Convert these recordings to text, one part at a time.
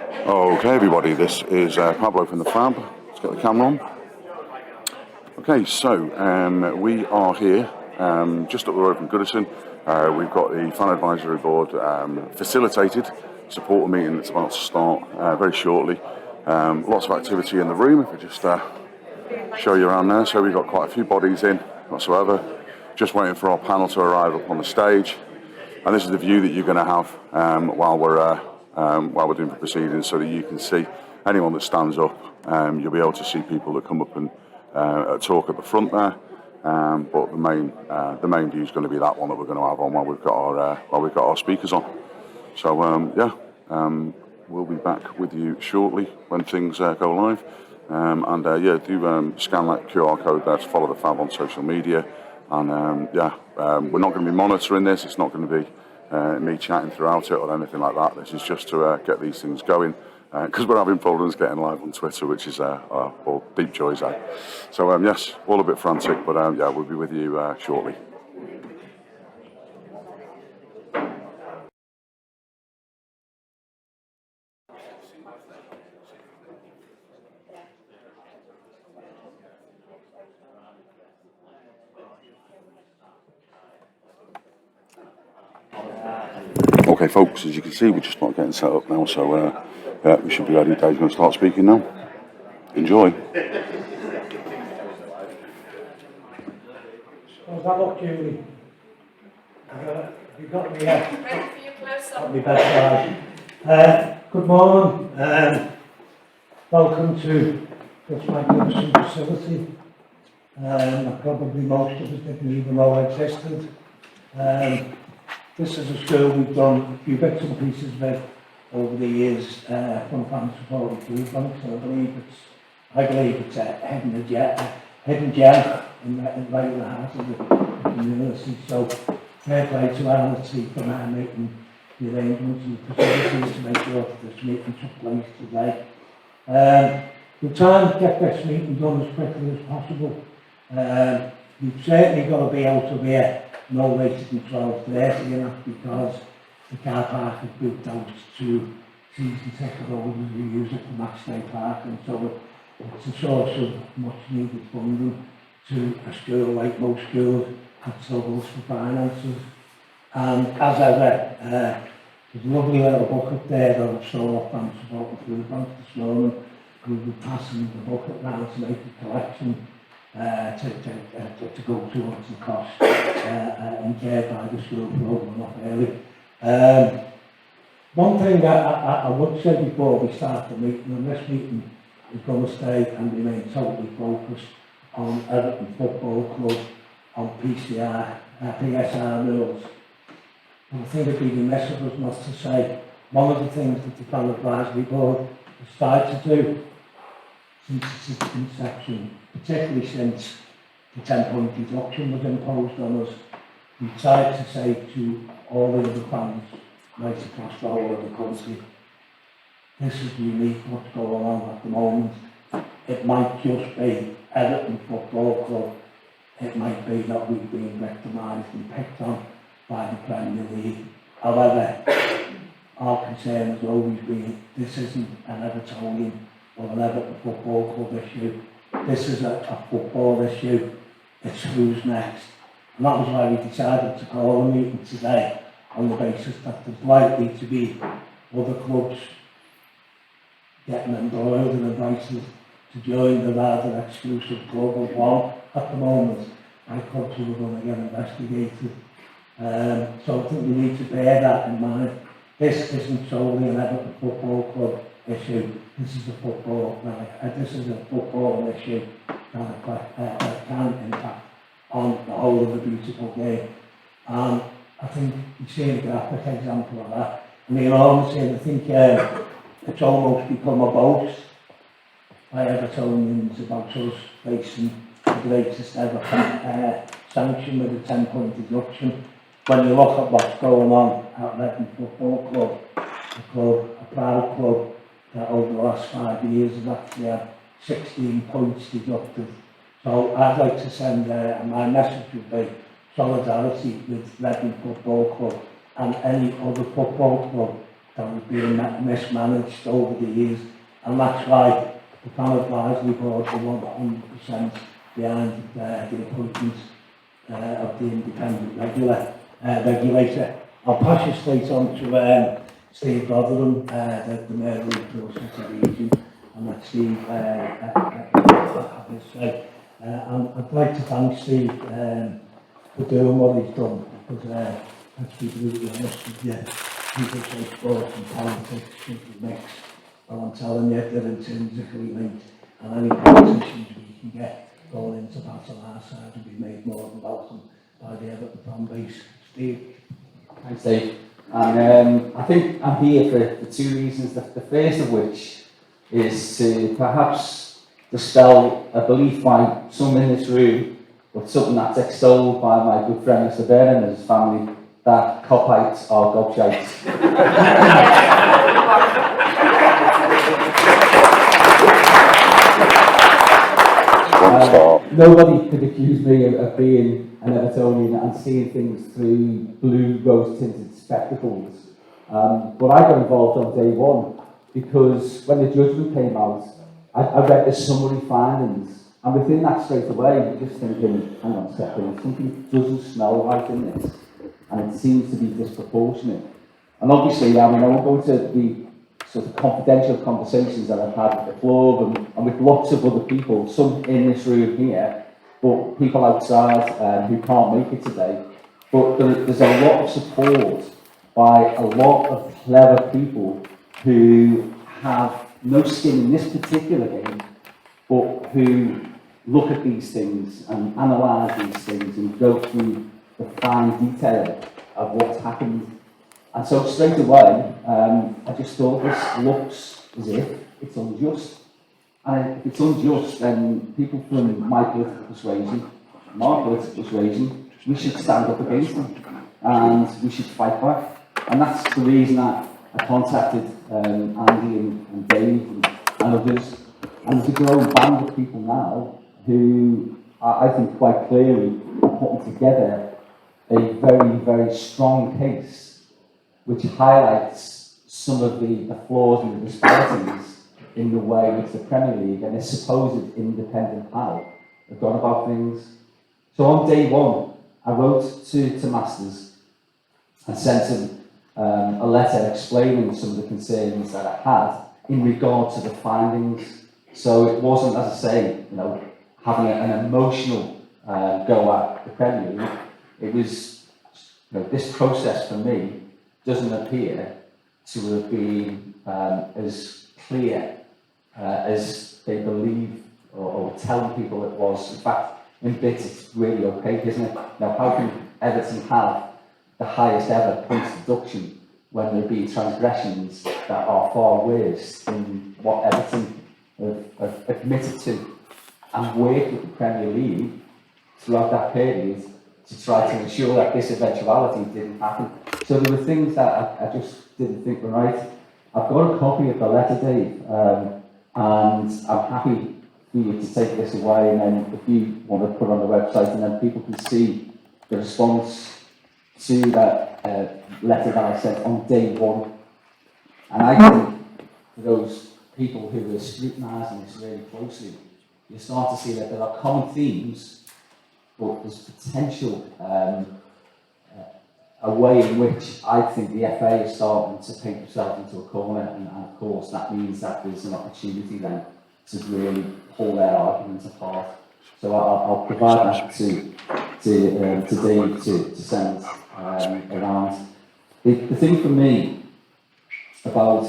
Okay, everybody, this is Pablo from the FAB. Let's get the camera on. Okay, so we are here just up the road from Goodison. We've got the Fan Advisory Board facilitated supporter meeting that's about to start very shortly. Lots of activity in the room, if I just show you around there. So we've got quite a few bodies in whatsoever. Just waiting for our panel to arrive up on the stage. And this is the view that you're going to have while we're doing the proceedings, so that you can see anyone that stands up. You'll be able to see people that come up and talk at the front there. But the main view is going to be that one that we're going to have on while we've got our speakers on. So we'll be back with you shortly when things go live. Do scan that QR code there to follow the FAB on social media. And we're not going to be monitoring this. It's not going to be me chatting throughout it or anything like that. This is just to get these things going, because we're having problems getting live on Twitter, which is all deep joys. So yes, all a bit frantic, but we'll be with you shortly. Okay, folks, as you can see, we're just not getting set up now, so we should be ready. Dave's going to start speaking now. Enjoy. How's that look, Julie? Have you got me Ready for your close-up? Got me best. Good morning. Welcome to this magnificent facility. Probably most of us didn't even know existed. This is a school we've done a few bits and pieces with over the years from Fan Supporters Meeting, and I believe it's a hidden gem in right in the heart of the community. So fair play to Andy for making the arrangements and the facilities to make sure that this meeting took place today. We're trying to get this meeting done as quickly as possible. We've certainly got to be out of here no later than 12:30, because the car park is built out to season ticket holders who use it for match day parking, so it's a source of much needed funding to a school like most schools that struggles for finances. And as ever, there's a lovely little book up there that I've sold off Fan Supporters Meeting this morning. We'll be passing the book around to make a collection to go towards the cost incurred by the school for opening up early. One thing I would say before we start the meeting, and this meeting is going to stay and remain totally focused on Everton Football Club, on PSR rules. And I think it'd be remiss of us not to say one of the things that the Fan Advisory Board has tried to do since its inception, particularly since the 10-point deduction was imposed on us, we tried to say to all the other fans right across the whole of the country, this is unique what's going on at the moment. It might just be Everton Football Club. It might be that we've been victimised and picked on by the Premier League. However, our concern has always been this isn't an Evertonian or an Everton Football Club issue. This is a football issue. It's who's next. And that was why we decided to call a meeting today, on the basis that there's likely to be other clubs getting embroiled and invited to join the rather exclusive club of one at the moment, and clubs who are going to get investigated. So I think we need to bear that in mind. This isn't solely an Everton Football Club issue. This is a football issue that can impact on the whole of the beautiful game. And I think you've seen a graphic example of that. I mean, honestly, I think it's almost become a boast by Evertonians about us facing the greatest ever sanction with a 10-point deduction. When you look at what's going on at Everton Football Club, a proud club that over the last 5 years has actually had 16 points deducted. So I'd like to send, my message would be solidarity with Everton Football Club and any other football club that was being mismanaged over the years, and that's why the Fan Advisory Board were 100% behind the appointment of the independent regulator. I'll pass you straight on to Steve Rotheram, the Mayor of Liverpool Metro, and let Steve have his say. And I'd like to thank Steve for doing what he's done, because let's be brutally honest with you, people say sports and politics simply mix. Well, I'm telling you, they're intrinsically linked, and any politicians we can get going into battle our side will be made more than welcome by the Everton fan base. Steve? Thanks, Dave. And I think I'm here for two reasons. The first of which is to perhaps dispel a belief by some in this room, but something that's extolled by my good friend Mr. Burnham and his family, that cop-outs are gobshites. Nobody could accuse me of being an Evertonian and seeing things through blue rose-tinted spectacles. But I got involved on day one because when the judgment came out, I read the summary findings, and within that straight away, you're just thinking, hang on a second, something doesn't smell right in this, and it seems to be disproportionate. And obviously, I won't go into the sort of confidential conversations that I've had with the club and with lots of other people, some in this room here, but people outside who can't make it today. But there's a lot of support by a lot of clever people who have no skin in this particular game, but who look at these things and analyse these things and go through the fine detail of what's happened. And so straight away, I just thought this looks as if it's unjust. And if it's unjust, then people from my political persuasion, we should stand up against them and we should fight back. And that's the reason that I contacted Andy and Dave and others. And there's a growing band of people now who I think quite clearly are putting together a very, very strong case which highlights some of the flaws and the disparities in the way which the Premier League and its supposed independent panel have gone about things. So on day one, I wrote to Masters and sent him a letter explaining some of the concerns that I had in regard to the findings. So it wasn't, as I say, having an emotional go at the Premier League. It was, this process for me doesn't appear to have been as clear as they believe or telling people it was. In fact, in bits it's really opaque, isn't it? Now, how can Everton have the highest ever points deduction when there be transgressions that are far worse than what Everton have admitted to, and worked with the Premier League throughout that period to try to ensure that this eventuality didn't happen? So there were things that I just didn't think were right. I've got a copy of the letter, Dave, and I'm happy for you to take this away, and then if you want to put it on the website, and then people can see the response to that letter that I sent on day one. And I think for those people who are scrutinising this really closely, you start to see that there are common themes, but there's potential a way in which I think the FA is starting to paint themselves into a corner, and of course that means that there's an opportunity then to really pull their arguments apart. So I'll provide that to Dave to send around. The thing for me about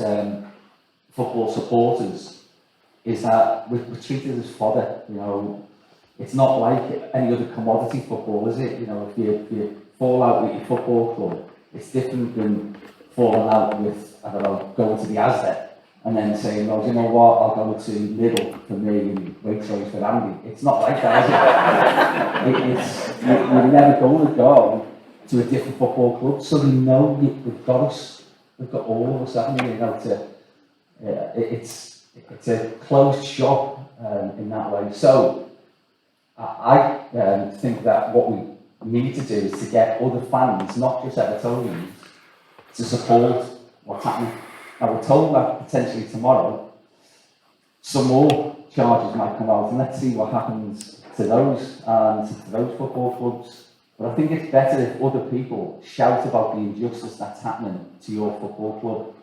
football supporters is that we're treated as fodder. It's not like any other commodity football, is it? If you fall out with your football club, it's different than falling out with, I don't know, going to the Asda and then saying, well, you know what, I'll go to Lidl for me and Waitrose for Andy. It's not like that, is it? You're never going to go to a different football club, so they know they've got us. They've got all of us, haven't they? It's a closed shop in that way. So I think that what we need to do is to get other fans, not just Evertonians, to support what's happening. Now we're told that potentially tomorrow some more charges might come out, and let's see what happens to those and to those football clubs. But I think it's better if other people shout about the injustice that's happening to your football club.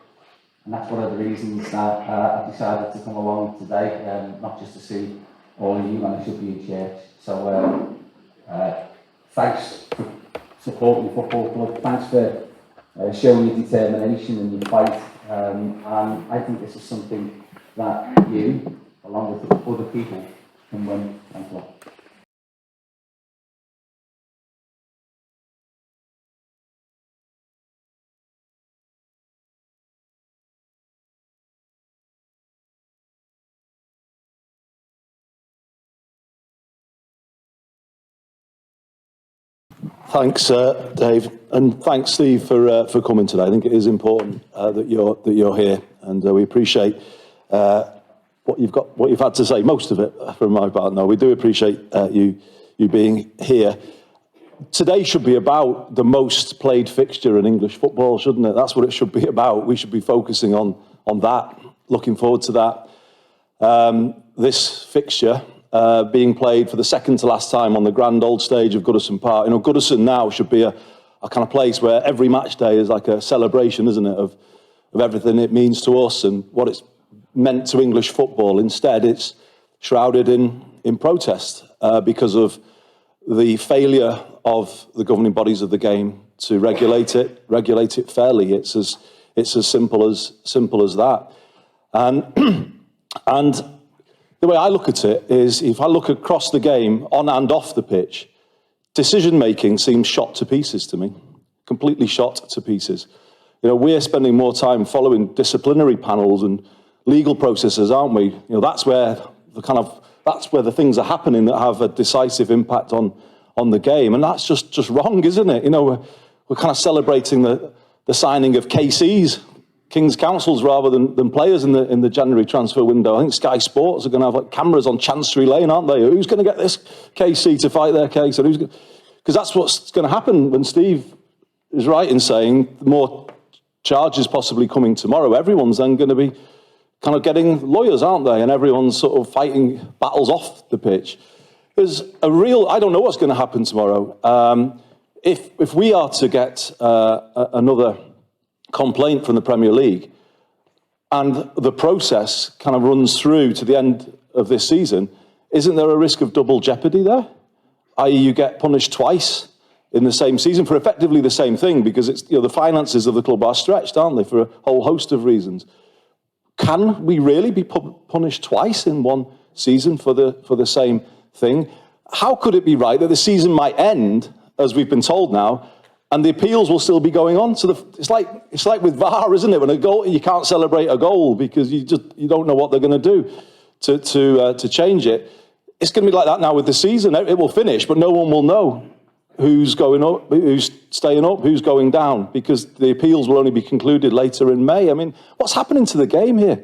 And that's one of the reasons that I decided to come along today, not just to see all of you, and I should be in church. So thanks for supporting the football club. Thanks for showing your determination and your fight. And I think this is something that you, along with other people, can win. Thanks a lot. Thanks, Dave, and thanks, Steve, for coming today. I think it is important that you're here, and we appreciate what you've had to say. Most of it, from my part. No, we do appreciate you being here. Today should be about the most played fixture in English football, shouldn't it? That's what it should be about. We should be focusing on that. Looking forward to that. This fixture. Being played for the second to last time on the grand old stage of Goodison Park. You know, Goodison now should be a kind of place where every match day is like a celebration, isn't it, of everything it means to us and what it's meant to English football. Instead, it's shrouded in protest because of the failure of the governing bodies of the game to regulate it fairly. It's as simple as that. And the way I look at it is, if I look across the game, on and off the pitch, decision-making seems shot to pieces to me, completely shot to pieces. You know, we're spending more time following disciplinary panels and legal processes, aren't we? You know, that's where the things are happening that have a decisive impact on the game, and that's just wrong, isn't it? You know, we're kind of celebrating the signing of KCs. King's Councils rather than players in the January transfer window. I think Sky Sports are going to have like cameras on Chancery Lane, aren't they? Who's going to get this KC to fight their case? Because that's what's going to happen when Steve is right in saying more charges possibly coming tomorrow. Everyone's then going to be kind of getting lawyers, aren't they? And everyone's sort of fighting battles off the pitch. There's I don't know what's going to happen tomorrow. If we are to get another complaint from the Premier League, and the process kind of runs through to the end of this season, isn't there a risk of double jeopardy there? I.e., you get punished twice in the same season for effectively the same thing, because it's, you know, the finances of the club are stretched, aren't they, for a whole host of reasons. Can we really be punished twice in one season for the same thing? How could it be right that the season might end, as we've been told now, and the appeals will still be going on? So it's like with VAR, isn't it? When a goal, you can't celebrate a goal because you don't know what they're going to do to change it. It's going to be like that now with the season. It will finish, but no one will know who's going up, who's staying up, who's going down, because the appeals will only be concluded later in May. I mean, what's happening to the game here?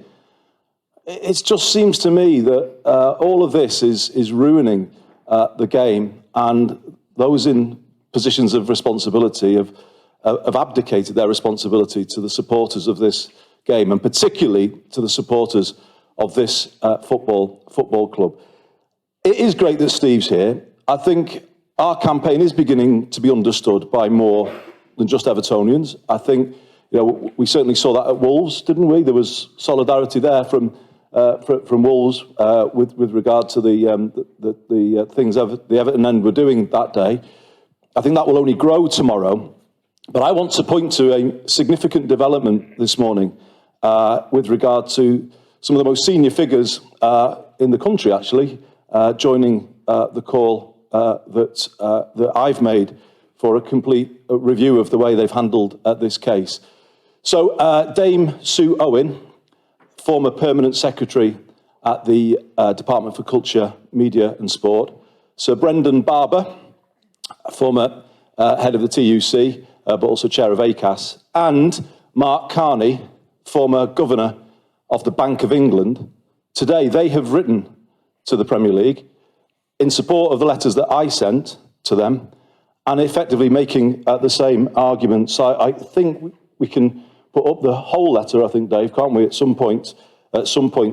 It just seems to me that all of this is ruining the game, and those in positions of responsibility have abdicated their responsibility to the supporters of this game, and particularly to the supporters of this football club. It is great that Steve's here. I think our campaign is beginning to be understood by more than just Evertonians. I think, you know, we certainly saw that at Wolves, didn't we? There was solidarity there from Wolves with regard to the things the Everton end were doing that day. I think that will only grow tomorrow. But I want to point to a significant development this morning with regard to some of the most senior figures in the country, actually, joining the call that I've made for a complete review of the way they've handled this case. So Dame Sue Owen, former permanent secretary at the Department for Culture, Media and Sport. Sir Brendan Barber, former head of the TUC, but also chair of ACAS, and Mark Carney, former governor of the Bank of England. Today, they have written to the Premier League in support of the letters that I sent to them, and effectively making the same arguments. I think we can put up the whole letter, I think, Dave, can't we, at some point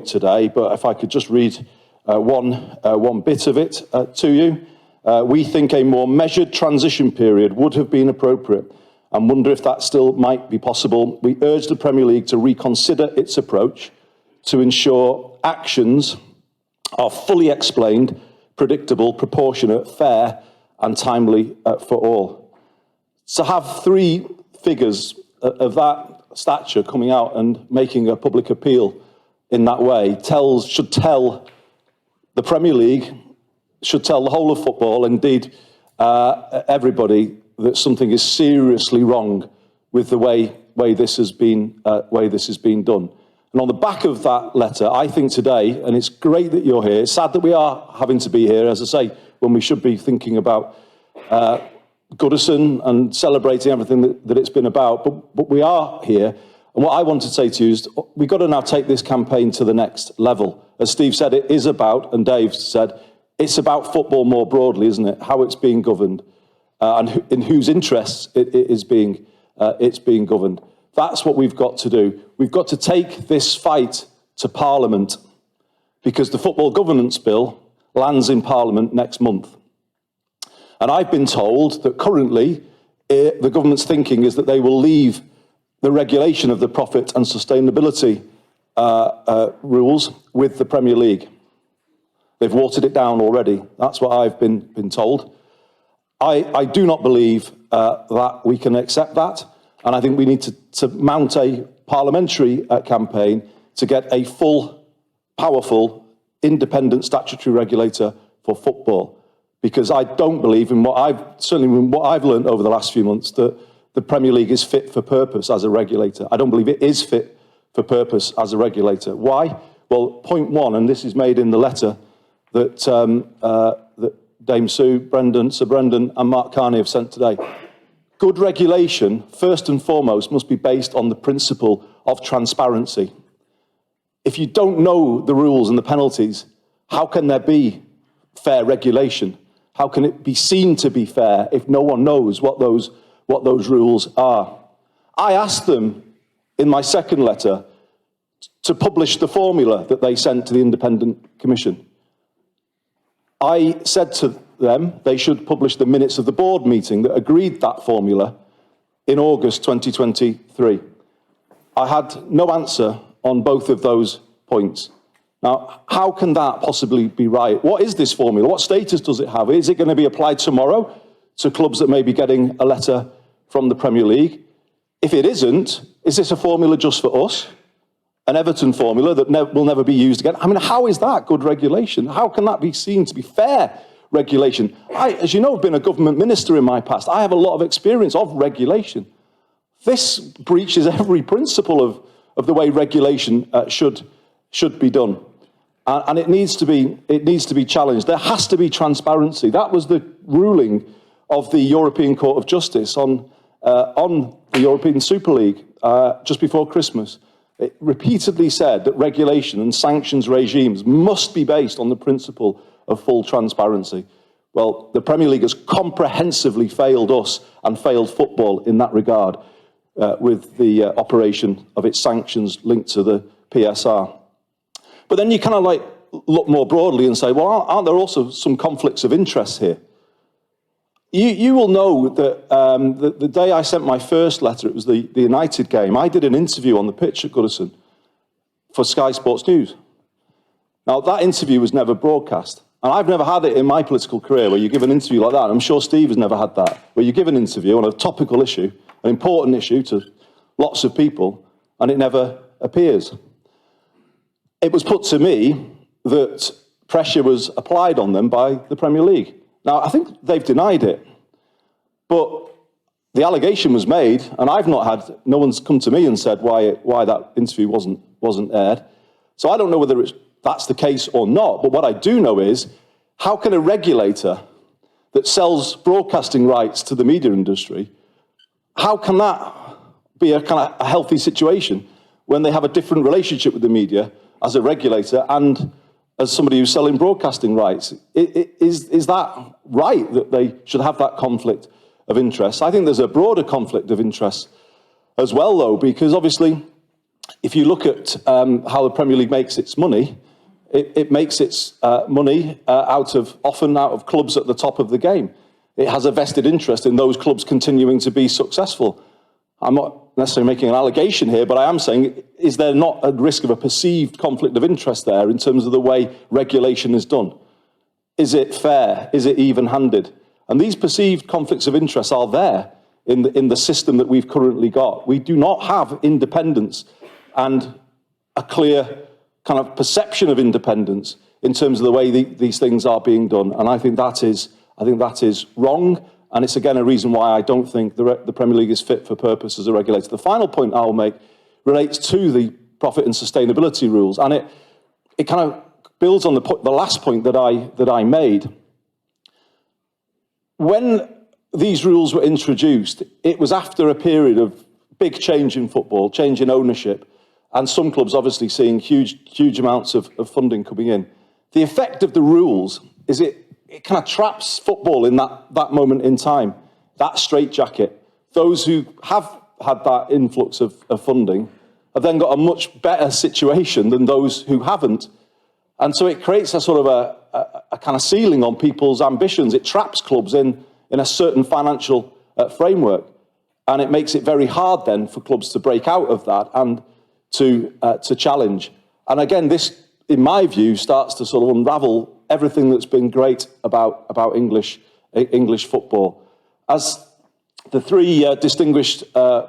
today? But if I could just read one bit of it to you. We think a more measured transition period would have been appropriate and wonder if that still might be possible. We urge the Premier League to reconsider its approach to ensure actions are fully explained, predictable, proportionate, fair and timely for all. To have three figures of that stature coming out and making a public appeal in that way should tell the Premier League, should tell the whole of football, indeed everybody, that something is seriously wrong with the way this has been done. And on the back of that letter, I think today, and it's great that you're here, it's sad that we are having to be here, as I say, when we should be thinking about Goodison and celebrating everything that it's been about, but we are here. And what I want to say to you is we've got to now take this campaign to the next level. As Steve said, it is about, and Dave said, it's about football more broadly, isn't it? How it's being governed and in whose interests it's being governed. That's what we've got to do. We've got to take this fight to Parliament because the Football Governance Bill lands in Parliament next month. And I've been told that currently the government's thinking is that they will leave the regulation of the profit and sustainability rules with the Premier League. They've watered it down already. That's what I've been told. I do not believe that we can accept that. And I think we need to mount a parliamentary campaign to get a full, powerful, independent statutory regulator for football. Because I don't believe in what I've learned over the last few months, that the Premier League is fit for purpose as a regulator. I don't believe it is fit for purpose as a regulator. Why? Well, point one, and this is made in the letter that, that Dame Sue, Sir Brendan and Mark Carney have sent today. Good regulation, first and foremost, must be based on the principle of transparency. If you don't know the rules and the penalties, how can there be fair regulation? How can it be seen to be fair if no one knows what those rules are? I asked them in my second letter to publish the formula that they sent to the Independent Commission. I said to them they should publish the minutes of the board meeting that agreed that formula in August 2023. I had no answer on both of those points. Now, how can that possibly be right? What is this formula? What status does it have? Is it going to be applied tomorrow to clubs that may be getting a letter from the Premier League? If it isn't, is this a formula just for us? An Everton formula that will never be used again? I mean, how is that good regulation? How can that be seen to be fair regulation? I, as you know, have been a government minister in my past. I have a lot of experience of regulation. This breaches every principle of the way regulation should be done. And it needs to be challenged. There has to be transparency. That was the ruling of the European Court of Justice on the European Super League just before Christmas. It repeatedly said that regulation and sanctions regimes must be based on the principle of full transparency. Well, the Premier League has comprehensively failed us and failed football in that regard with the operation of its sanctions linked to the PSR. But then you kind of like look more broadly and say, well, aren't there also some conflicts of interest here? You will know that the day I sent my first letter, it was the United game, I did an interview on the pitch at Goodison for Sky Sports News. Now, that interview was never broadcast. And I've never had it in my political career where you give an interview like that. And I'm sure Steve has never had that, where you give an interview on a topical issue, an important issue to lots of people, and it never appears. It was put to me that pressure was applied on them by the Premier League. Now, I think they've denied it, but the allegation was made, and no one's come to me and said why that interview wasn't aired. So I don't know whether that's the case or not, but what I do know is, how can a regulator that sells broadcasting rights to the media industry, how can that be a kind of a healthy situation when they have a different relationship with the media as a regulator and as somebody who's selling broadcasting rights? Is that right, that they should have that conflict of interest? I think there's a broader conflict of interest as well, though, because obviously, if you look at how the Premier League makes its money, it makes its money often out of clubs at the top of the game. It has a vested interest in those clubs continuing to be successful. I'm not necessarily making an allegation here, but I am saying, is there not a risk of a perceived conflict of interest there in terms of the way regulation is done? Is it fair? Is it even-handed? And these perceived conflicts of interest are there in the system that we've currently got. We do not have independence and a clear kind of perception of independence in terms of the way these things are being done. And I think that is wrong. And it's, again, a reason why I don't think the Premier League is fit for purpose as a regulator. The final point I'll make relates to the profit and sustainability rules. And it kind of builds on the last point that I made. When these rules were introduced, it was after a period of big change in football, change in ownership, and some clubs obviously seeing huge amounts of funding coming in. The effect of the rules is it kind of traps football in that moment in time, that straitjacket. Those who have had that influx of funding have then got a much better situation than those who haven't. And so it creates a sort of a kind of ceiling on people's ambitions. It traps clubs in a certain financial framework. And it makes it very hard then for clubs to break out of that and to challenge. And again, this, in my view, starts to sort of unravel everything that's been great about English football. As the three distinguished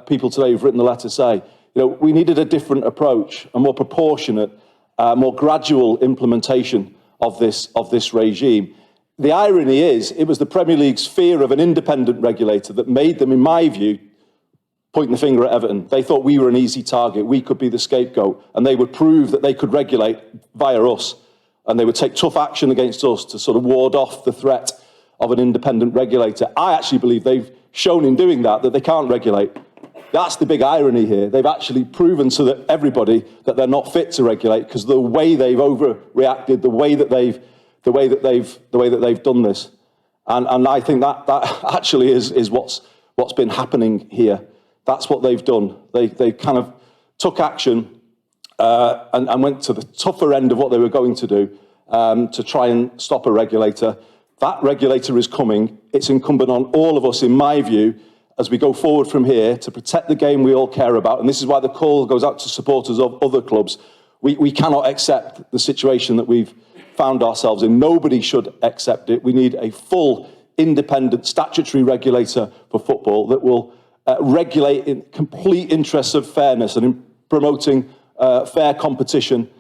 people today who've written the letter say, we needed a different approach, a more proportionate, more gradual implementation of this regime. The irony is, it was the Premier League's fear of an independent regulator that made them, in my view, pointing the finger at Everton. They thought we were an easy target, we could be the scapegoat, and they would prove that they could regulate via us, and they would take tough action against us to sort of ward off the threat of an independent regulator. I actually believe they've shown in doing that they can't regulate. That's the big irony here. They've actually proven to everybody that they're not fit to regulate because the way they've overreacted, the way that they've done this, and I think that actually is what's been happening here. That's what they've done. They kind of took action and went to the tougher end of what they were going to do to try and stop a regulator. That regulator is coming. It's incumbent on all of us, in my view, as we go forward from here, to protect the game we all care about. And this is why the call goes out to supporters of other clubs. We cannot accept the situation that we've found ourselves in. Nobody should accept it. We need a full, independent, statutory regulator for football that will regulate in complete interests of fairness and in promoting fair competition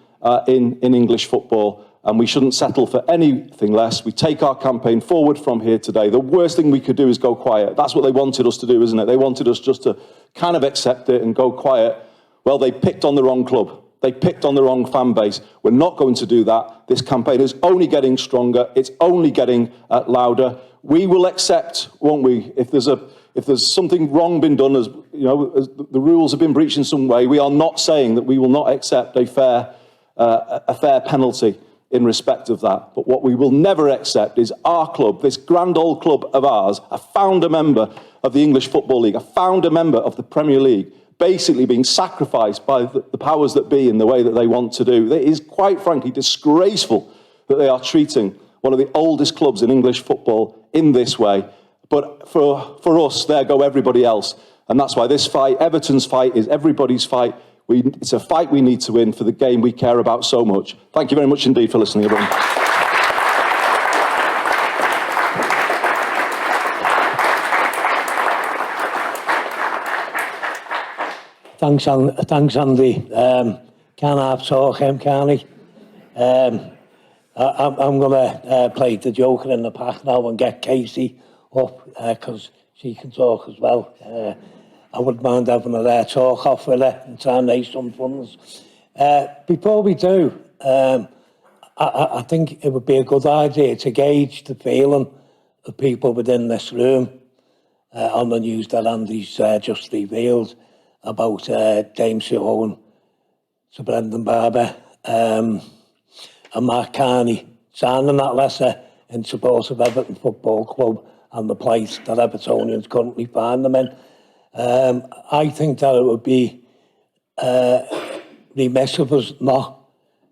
in English football. And we shouldn't settle for anything less. We take our campaign forward from here today. The worst thing we could do is go quiet. That's what they wanted us to do, isn't it? They wanted us just to kind of accept it and go quiet. Well, they picked on the wrong club. They picked on the wrong fan base. We're not going to do that. This campaign is only getting stronger. It's only getting louder. We will accept, won't we, if there's something wrong been done, as the rules have been breached in some way. We are not saying that we will not accept a fair penalty in respect of that. But what we will never accept is our club, this grand old club of ours, a founder member of the English Football League, a founder member of the Premier League, basically being sacrificed by the powers that be in the way that they want to do. It is quite frankly disgraceful that they are treating one of the oldest clubs in English football in this way. But for us, there go everybody else. And that's why this fight, Everton's fight, is everybody's fight. It's a fight we need to win for the game we care about so much. Thank you very much indeed for listening, everyone. Thanks, Andy. Can I talk, can I? I'm going to play the joker in the pack now and get Casey up because she can talk as well. I wouldn't mind having a talk off with her and try and raise some funds. Before we do, I think it would be a good idea to gauge the feeling of people within this room on the news that Andy's just revealed about Dame Sue Owen, Sir Brendan Barber and Mark Carney signing that letter in support of Everton Football Club and the place that Evertonians currently find them in. I think that it would be remiss of us not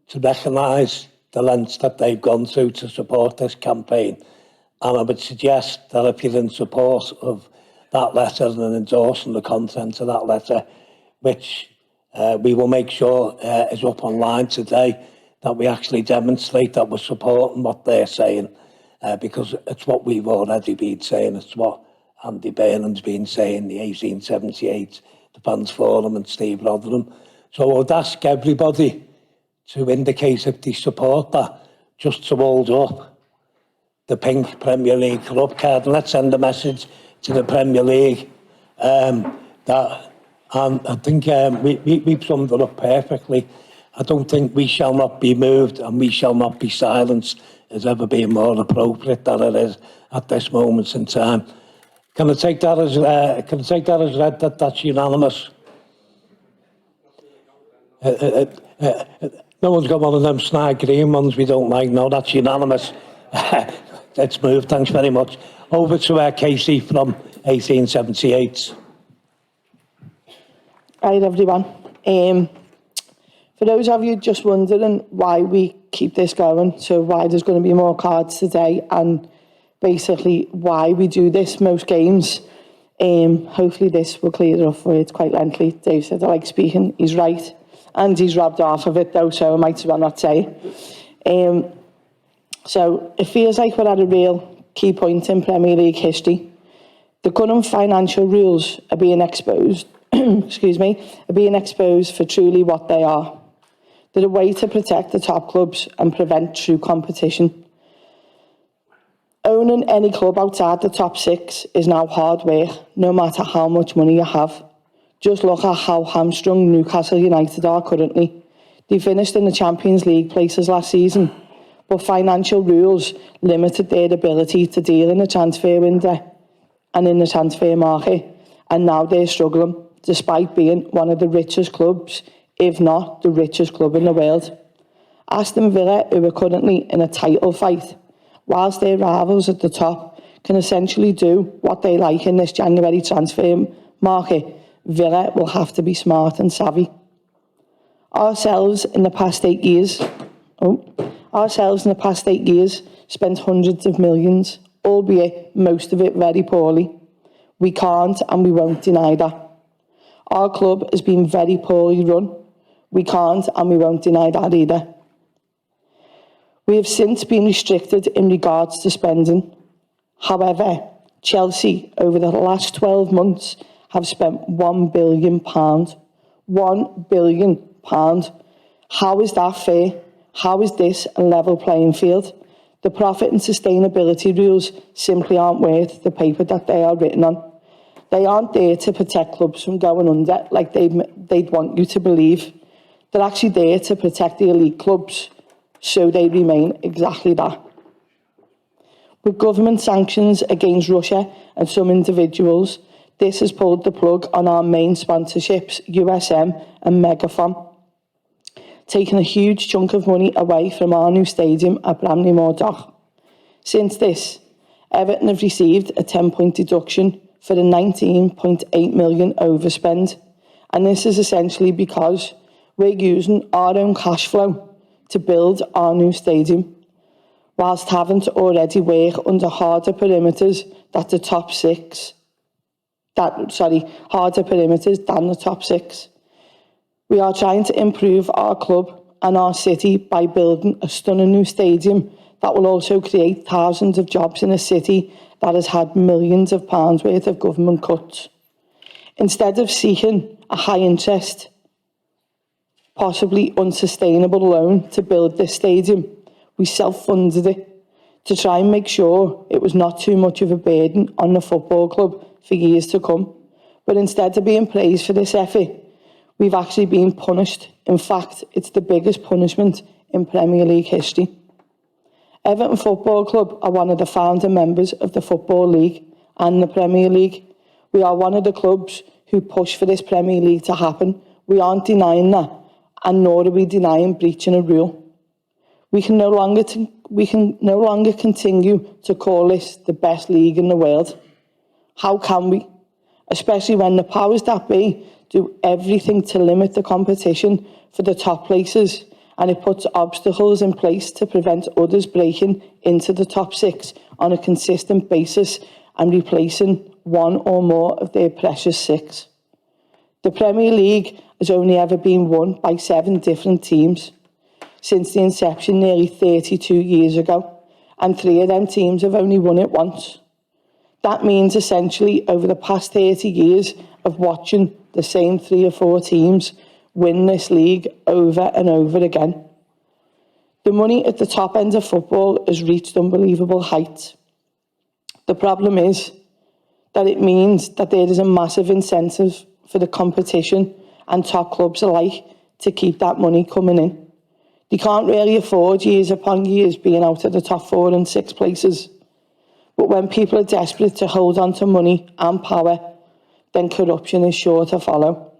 to recognise the lengths that they've gone through to support this campaign. And I would suggest that if you're in support of that letter and endorsing the content of that letter, which we will make sure is up online today, that we actually demonstrate that we're supporting what they're saying, because it's what we've already been saying. It's what Andy Burnham's been saying, the 1878, the Fans Forum and Steve Rotheram. So I would ask everybody to indicate if they support that, just to hold up the pink Premier League club card, and let's send a message to the Premier League that, and I think we've summed it up perfectly. I don't think "we shall not be moved" and "we shall not be silenced" has ever been more appropriate than it is at this moment in time. Can I take that as read that that's unanimous? No one's got one of them snide green ones we don't like. No, that's unanimous. Let's move. Thanks very much. Over to Casey from 1878. Right, everyone. For those of you just wondering why we keep this going, so why there's going to be more cards today, and basically why we do this most games, hopefully this will clear it up for you. It's quite lengthy. Dave said I like speaking. He's right. And he's robbed half of it, though, so I might as well not say. So it feels like we're at a real key point in Premier League history. The current financial rules are being exposed, are being exposed for truly what they are. They're a way to protect the top clubs and prevent true competition. Owning any club outside the top six is now hard work, no matter how much money you have. Just look at how hamstrung Newcastle United are currently. They finished in the Champions League places last season, but financial rules limited their ability to deal in the transfer window and in the transfer market, and now they're struggling, despite being one of the richest clubs, if not the richest club in the world. Aston Villa, who are currently in a title fight, whilst their rivals at the top can essentially do what they like in this January transfer market, Villa will have to be smart and savvy. Ourselves in the past 8 years spent hundreds of millions, albeit most of it very poorly. We can't and we won't deny that. Our club has been very poorly run. We can't and we won't deny that either. We have since been restricted in regards to spending. However, Chelsea, over the last 12 months, have spent £1 billion. £1 billion. How is that fair? How is this a level playing field? The profit and sustainability rules simply aren't worth the paper that they are written on. They aren't there to protect clubs from going under like they'd want you to believe. They're actually there to protect the elite clubs, so they remain exactly that. With government sanctions against Russia and some individuals, this has pulled the plug on our main sponsorships, USM and Megaphone, taking a huge chunk of money away from our new stadium at Bramley Moor Dock. Since this, Everton have received a 10-point deduction for the 19.8 million overspend, and this is essentially because we're using our own cash flow to build our new stadium, whilst having to already work under harder perimeters than the top six. We are trying to improve our club and our city by building a stunning new stadium that will also create thousands of jobs in a city that has had millions of pounds worth of government cuts. Instead of seeking a high interest, possibly unsustainable loan to build this stadium, we self-funded it to try and make sure it was not too much of a burden on the football club for years to come. But instead of being praised for this effort, we've actually been punished. In fact, it's the biggest punishment in Premier League history. Everton Football Club are one of the founder members of the Football League and the Premier League. We are one of the clubs who push for this Premier League to happen. We aren't denying that, and nor are we denying breaching a rule. We can no longer continue to call this the best league in the world. How can we? especially when the powers that be do everything to limit the competition for the top places, and it puts obstacles in place to prevent others breaking into the top 6 on a consistent basis and replacing one or more of their precious 6. The Premier League has only ever been won by 7 different teams since the inception nearly 32 years ago, and 3 of them teams have only won it once. That means essentially over the past 30 years of watching the same 3 or 4 teams win this league over and over again. The money at the top end of football has reached unbelievable heights. The problem is that it means that there is a massive incentive for the competition and top clubs alike to keep that money coming in. They can't really afford years upon years being out of the top 4 and 6 places. But when people are desperate to hold on to money and power, then corruption is sure to follow.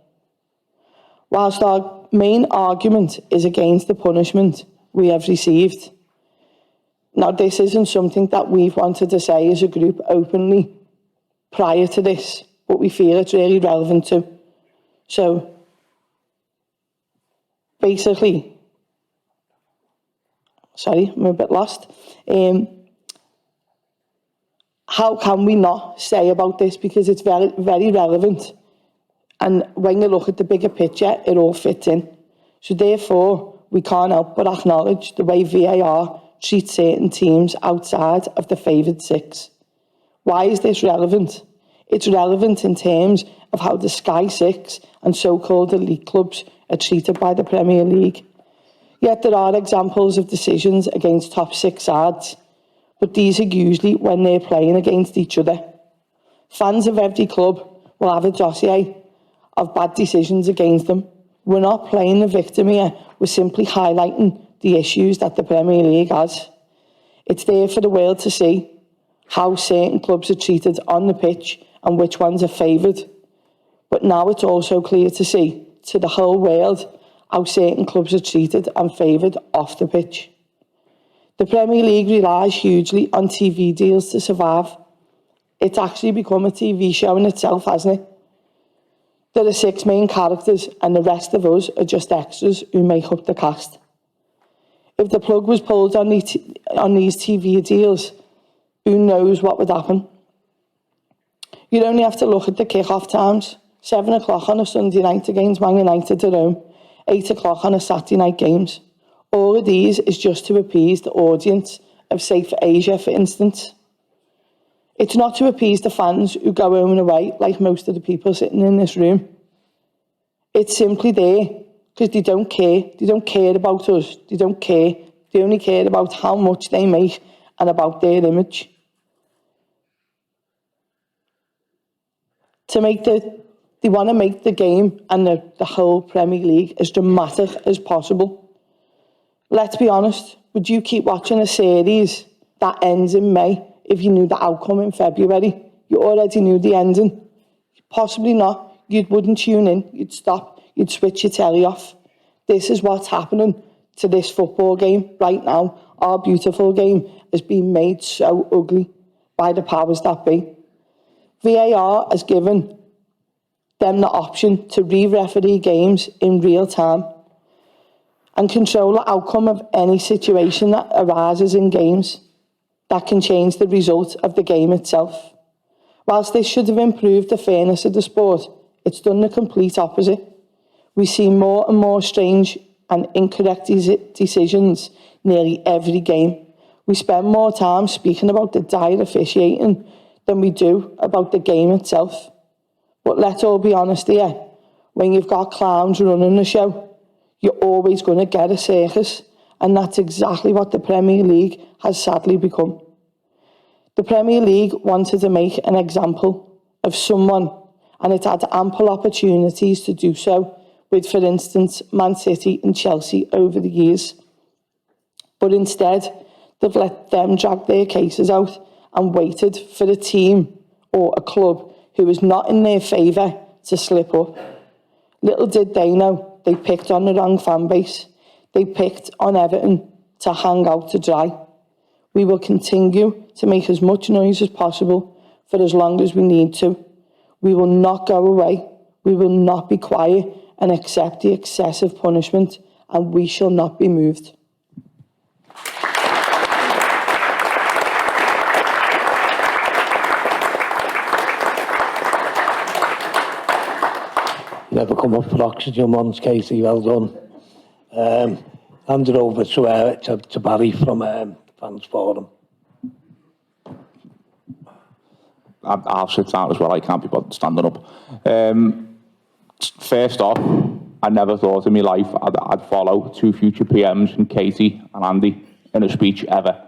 Whilst our main argument is against the punishment we have received, now this isn't something that we've wanted to say as a group openly prior to this, but we feel it's really relevant to. So, basically, sorry, I'm a bit lost. How can we not say about this? Because it's very, very relevant. And when you look at the bigger picture, it all fits in. So therefore, we can't help but acknowledge the way VAR treats certain teams outside of the favoured 6. Why is this relevant? It's relevant in terms of how the Sky 6 and so-called elite clubs are treated by the Premier League. Yet there are examples of decisions against top 6 sides, but these are usually when they're playing against each other. Fans of every club will have a dossier of bad decisions against them. We're not playing the victim here, we're simply highlighting the issues that the Premier League has. It's there for the world to see how certain clubs are treated on the pitch and which ones are favoured. But now it's also clear to see to the whole world how certain clubs are treated and favoured off the pitch. The Premier League relies hugely on TV deals to survive. It's actually become a TV show in itself, hasn't it? There are 6 main characters and the rest of us are just extras who make up the cast. If the plug was pulled on these TV deals, who knows what would happen? You'd only have to look at the kick-off times. 7 o'clock on a Sunday night against Man United at home, 8 o'clock on a Saturday night games. All of these is just to appease the audience of, say, for Asia, for instance. It's not to appease the fans who go home and away, like most of the people sitting in this room. It's simply there because they don't care. They don't care about us. They don't care. They only care about how much they make and about their image. They want to make the game and the whole Premier League as dramatic as possible. Let's be honest, would you keep watching a series that ends in May if you knew the outcome in February? You already knew the ending. Possibly not. You wouldn't tune in. You'd stop. You'd switch your telly off. This is what's happening to this football game right now. Our beautiful game has been made so ugly by the powers that be. VAR has given them the option to re-referee games in real time and control the outcome of any situation that arises in games that can change the result of the game itself. Whilst this should have improved the fairness of the sport, it's done the complete opposite. We see more and more strange and incorrect decisions nearly every game. We spend more time speaking about the dire officiating than we do about the game itself. But let's all be honest here, when you've got clowns running the show, you're always going to get a circus, and that's exactly what the Premier League has sadly become. The Premier League wanted to make an example of someone, and it had ample opportunities to do so with, for instance, Man City and Chelsea over the years. But instead, they've let them drag their cases out and waited for a team or a club who was not in their favour to slip up. Little did they know, they picked on the wrong fan base. They picked on Everton to hang out to dry. We will continue to make as much noise as possible for as long as we need to. We will not go away. We will not be quiet and accept the excessive punishment, and we shall not be moved. Never come up for oxygen once, Katie, well done. Hand it over to Barry from Fans Forum. I'll sit down as well, I can't be bothered standing up. First off, I never thought in my life I'd follow two future PMs and Katie and Andy in a speech ever.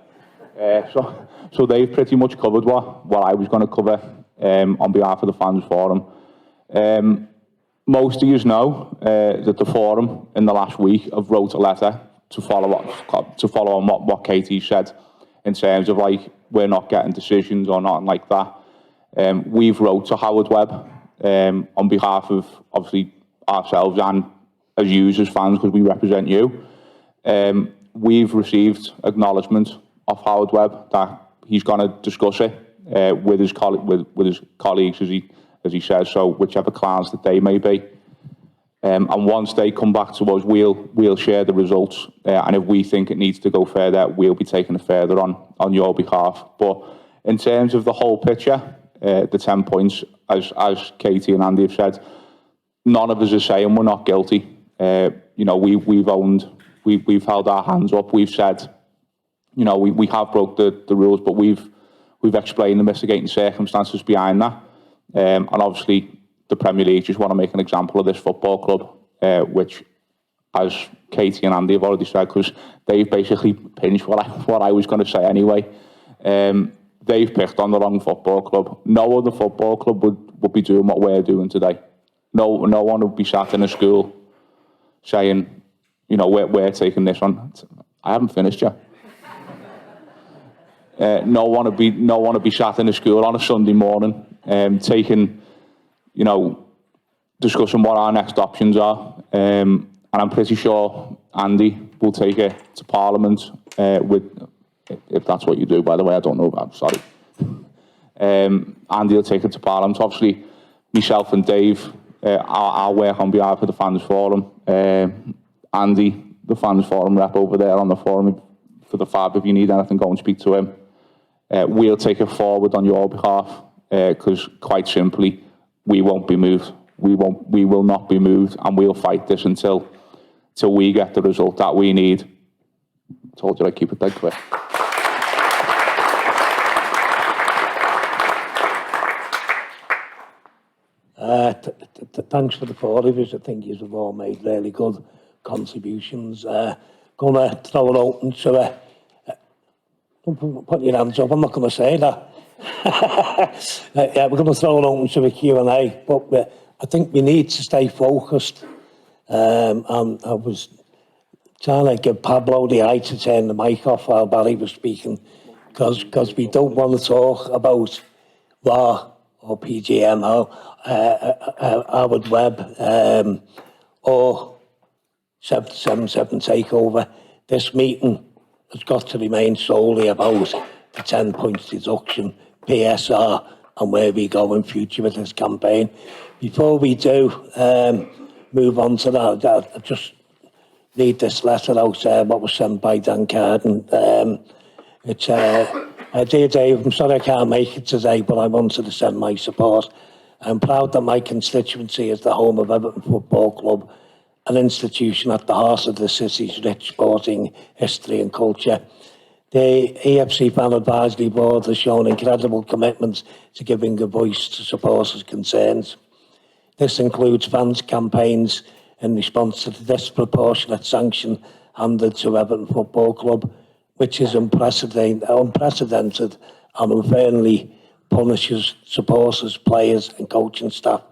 So they've pretty much covered what I was going to cover on behalf of the Fans Forum. Most of you know that the forum in the last week have wrote a letter to follow on what Katie said in terms of like we're not getting decisions or nothing like that. We've wrote to Howard Webb on behalf of obviously ourselves and as users, fans, because we represent you. We've received acknowledgement of Howard Webb that he's going to discuss it with his colleagues, as he says, so whichever clans that they may be. And once they come back to us, we'll share the results. And if we think it needs to go further, we'll be taking it further on your behalf. But in terms of the whole picture, the 10 points, as Katie and Andy have said, none of us are saying we're not guilty. You know, we've held our hands up. We've said, you know, we have broke the rules, but we've explained the mitigating circumstances behind that. And obviously, the Premier League just want to make an example of this football club, which, as Katie and Andy have already said, because they've basically pinched what I was going to say anyway. They've picked on the wrong football club. No other football club would be doing what we're doing today. No one would be sat in a school saying, you know, we're taking this on. I haven't finished yet. No one would be sat in a school on a Sunday morning, taking, you know, discussing what our next options are. And I'm pretty sure Andy will take it to Parliament if that's what you do, by the way, I don't know, I'm sorry. Andy will take it to Parliament. Obviously, myself and Dave, I'll work on behalf of the Fans Forum. Andy, the Fans Forum rep over there on the forum for the FAB, if you need anything, go and speak to him. We'll take it forward on your behalf, because quite simply, we won't be moved. We will not be moved, and we'll fight this until we get the result that we need. Told you I'd keep it dead quick. Thanks for the four of us. I think you've all made really good contributions. Gonna throw it open to don't put your hands up, I'm not going to say that. Yeah, we're going to throw it open to a Q&A, but I think we need to stay focused. And I was trying to give Pablo the eye to turn the mic off while Barry was speaking, because we don't want to talk about VAR or PGM or Howard Webb or 777 takeover. This meeting has got to remain solely about the 10 points deduction, PSR, and where we go in future with this campaign. Before we do move on to that, I just read this letter out, what was sent by Dan Carden. It's, dear Dave, I'm sorry I can't make it today, but I wanted to send my support. I'm proud that my constituency is the home of Everton Football Club, an institution at the heart of the city's rich sporting history and culture. The EFC Fan Advisory Board has shown incredible commitment to giving a voice to supporters' concerns. This includes fans' campaigns in response to the disproportionate sanction handed to Everton Football Club, which is unprecedented and unfairly punishes supporters, players and coaching staff.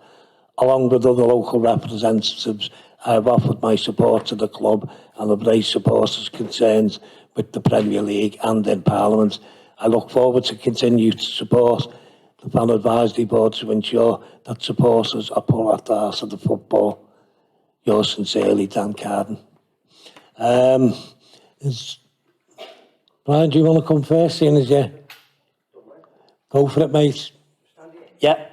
Along with other local representatives, I have offered my support to the club and have raised supporters' concerns with the Premier League and in Parliament. I look forward to continue to support the Fan Advisory Board to ensure that supporters are put at the heart of the football. Yours sincerely, Dan Carden. Brian, do you want to come first, seeing as you... Go for it, mate. Yeah.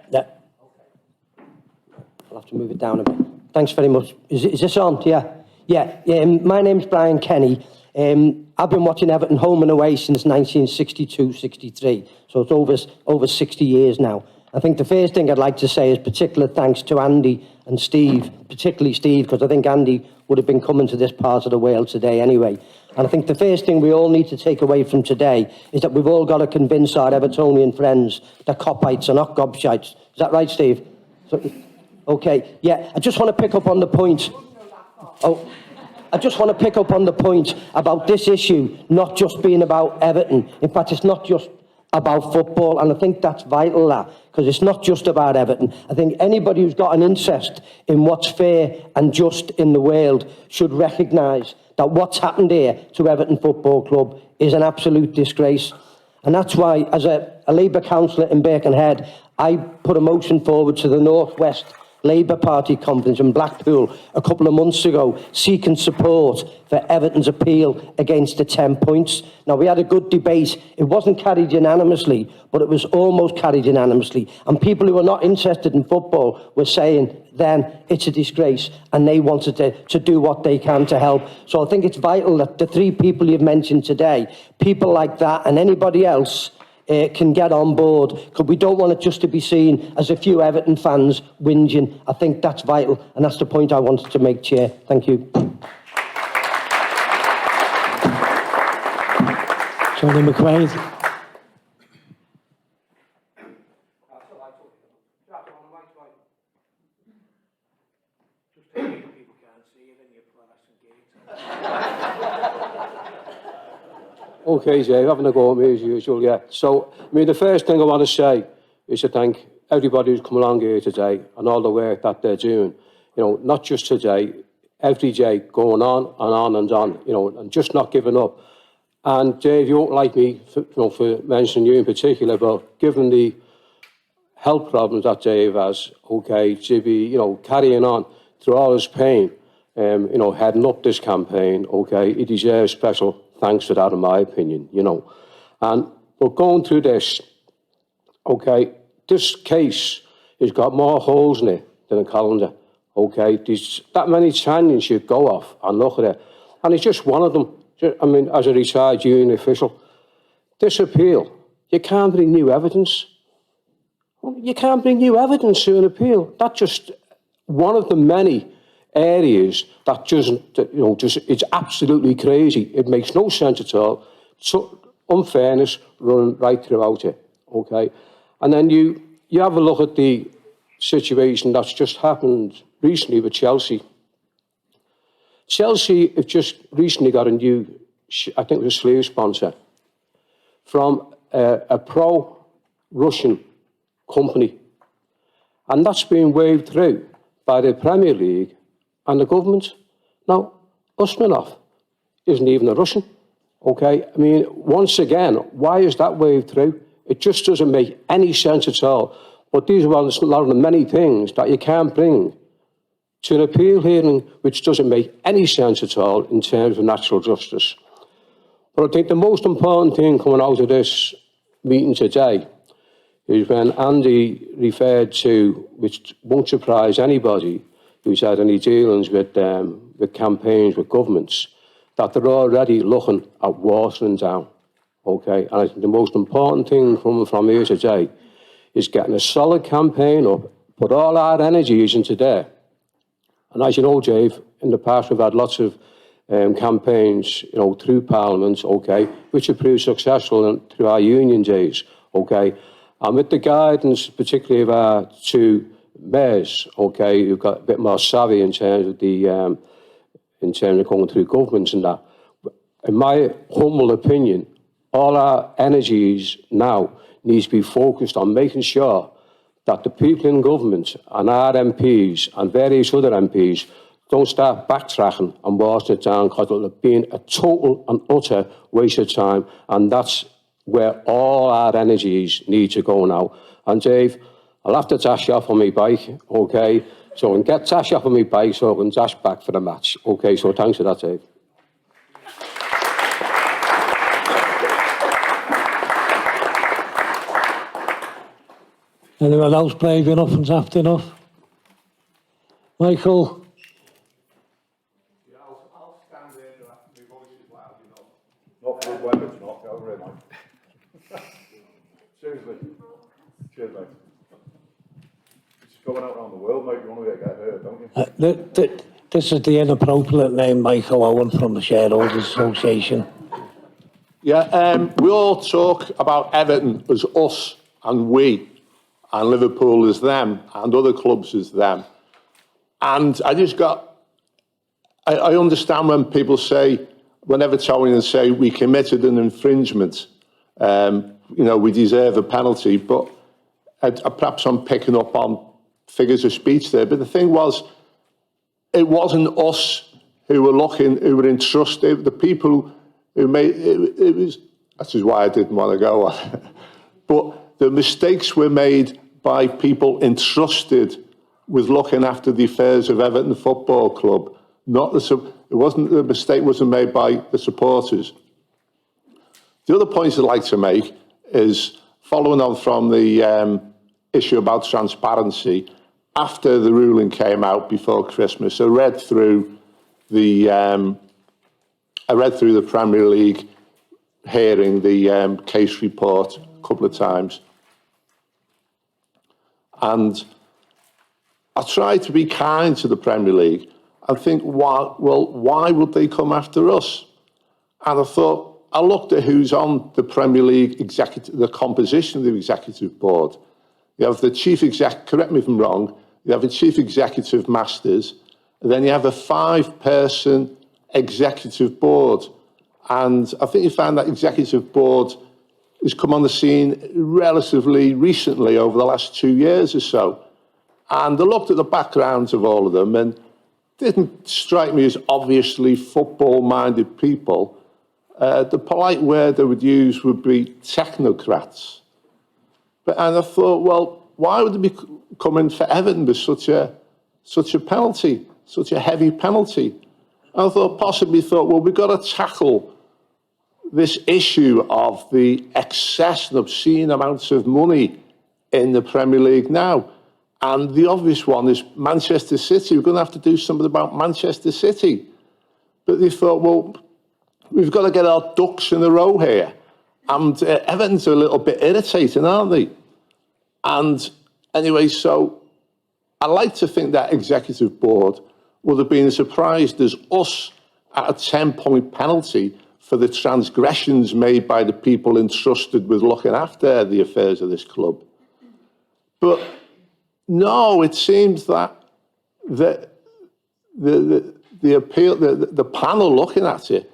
I'll have to move it down a bit. Thanks very much. Is this on? Yeah. Yeah. My name's Brian Kenny. I've been watching Everton home and away since 1962-63, so it's over 60 years now. I think the first thing I'd like to say is particular thanks to Andy and Steve, particularly Steve, because I think Andy would have been coming to this part of the world today anyway. And I think the first thing we all need to take away from today is that we've all got to convince our Evertonian friends that Coppites are not gobshites. Is that right, Steve? Okay, yeah, I just want to pick up on the point. I just want to pick up on the point about this issue not just being about Everton. In fact, it's not just about football, and I think that's vital, that, because it's not just about Everton. I think anybody who's got an interest in what's fair and just in the world should recognise that what's happened here to Everton Football Club is an absolute disgrace. And that's why, as a Labour councillor in Birkenhead, I put a motion forward to the North West Labour Party conference in Blackpool a couple of months ago, seeking support for Everton's appeal against the 10 points. Now, we had a good debate. It wasn't carried unanimously, but it was almost carried unanimously. And people who are not interested in football were saying then it's a disgrace, and they wanted to do what they can to help. So I think it's vital that the three people you've mentioned today, people like that and anybody else, can get on board, because we don't want it just to be seen as a few Everton fans whinging. I think that's vital, and that's the point I wanted to make, Chair. Thank you. Charlie McQuaid. Okay, Jay, having a go at me as usual, yeah. So, I mean, the first thing I want to say is to thank everybody who's come along here today and all the work that they're doing. You know, not just today, every day going on and on and on, you know, and just not giving up. And Dave, you won't like me for mentioning you in particular, but given the health problems that Dave has, okay, to be, you know, carrying on through all his pain, you know, heading up this campaign, okay, he deserves special thanks for that, in my opinion, you know. And we're going through this, okay, this case has got more holes in it than a calendar, okay. There's that many channels you go off and look at it, and it's just one of them. I mean, as a retired union official, this appeal, you can't bring new evidence. You can't bring new evidence to an appeal. That's just one of the many areas that it's absolutely crazy. It makes no sense at all. So unfairness running right throughout it, okay? And then you have a look at the situation that's just happened recently with Chelsea. Chelsea have just recently got a new, I think it was a sleeve sponsor, from a pro-Russian company. And that's been waved through by the Premier League and the government. Now, Usmanov isn't even a Russian, okay? I mean, once again, why is that waved through? It just doesn't make any sense at all. But these are one of the many things that you can't bring to an appeal hearing, which doesn't make any sense at all in terms of natural justice. But I think the most important thing coming out of this meeting today is when Andy referred to, which won't surprise anybody who's had any dealings with campaigns, with governments, that they're already looking at watering down, okay? And I think the most important thing coming from here today is getting a solid campaign up, put all our energies into there. And as you know, Dave, in the past we've had lots of campaigns, you know, through Parliament, okay, which have proved successful through our union days, okay? And with the guidance, particularly of our two mayors, okay, who've got a bit more savvy in terms of going through governments and that. In my humble opinion, all our energies now needs to be focused on making sure that the people in government and our MPs and various other MPs don't start backtracking and watering it down, because it'll have been a total and utter waste of time, and that's where all our energies need to go now. And Dave, I'll have to dash off on my bike, okay? So I can get dash off on my bike so I can dash back for the match. Okay, so thanks for that, Dave. Anyone else brave enough and daft enough? Michael? Yeah, I'll stand here and my voice is loud enough. Not for the weather, it's not. Go over here, mate. Seriously. Cheers, mate. It's going out around the world, mate. You want to get hurt, don't you? This is the inappropriate name, Michael Owen from the Shareholders Association. Yeah, we all talk about Everton as us and we, and Liverpool as them, and other clubs as them. And I understand when people say, when Evertonians say we committed an infringement, we deserve a penalty, but perhaps I'm picking up on figures of speech there. But the thing was, it wasn't us who were entrusted, the people who made it was. That is why I didn't want to go on. But the mistakes were made by people entrusted with looking after the affairs of Everton Football Club. The mistake wasn't made by the supporters. The other point I'd like to make is following on from the issue about transparency. After the ruling came out before Christmas, I read through the Premier League hearing, the case report a couple of times, and I tried to be kind to the Premier League and think, why would they come after us? And I looked at who's on the Premier League executive, the composition of the executive board. You have the chief exec, correct me if I'm wrong, you have a chief executive masters, and then you have a 5-person executive board. And I think you find that executive board has come on the scene relatively recently over the last 2 years or so. And I looked at the backgrounds of all of them and didn't strike me as obviously football-minded people. The polite word they would use would be technocrats. And I thought, well, why would they be coming for Everton with such a penalty, such a heavy penalty? And I possibly thought, well, we've got to tackle this issue of the excess and obscene amounts of money in the Premier League now. And the obvious one is Manchester City. We're going to have to do something about Manchester City. But they thought, well, we've got to get our ducks in a row here. And Everton's a little bit irritating, aren't they? And anyway, so I like to think that executive board would have been as surprised as us at a 10-point penalty for the transgressions made by the people entrusted with looking after the affairs of this club. But no, it seems that the appeal, the panel looking at it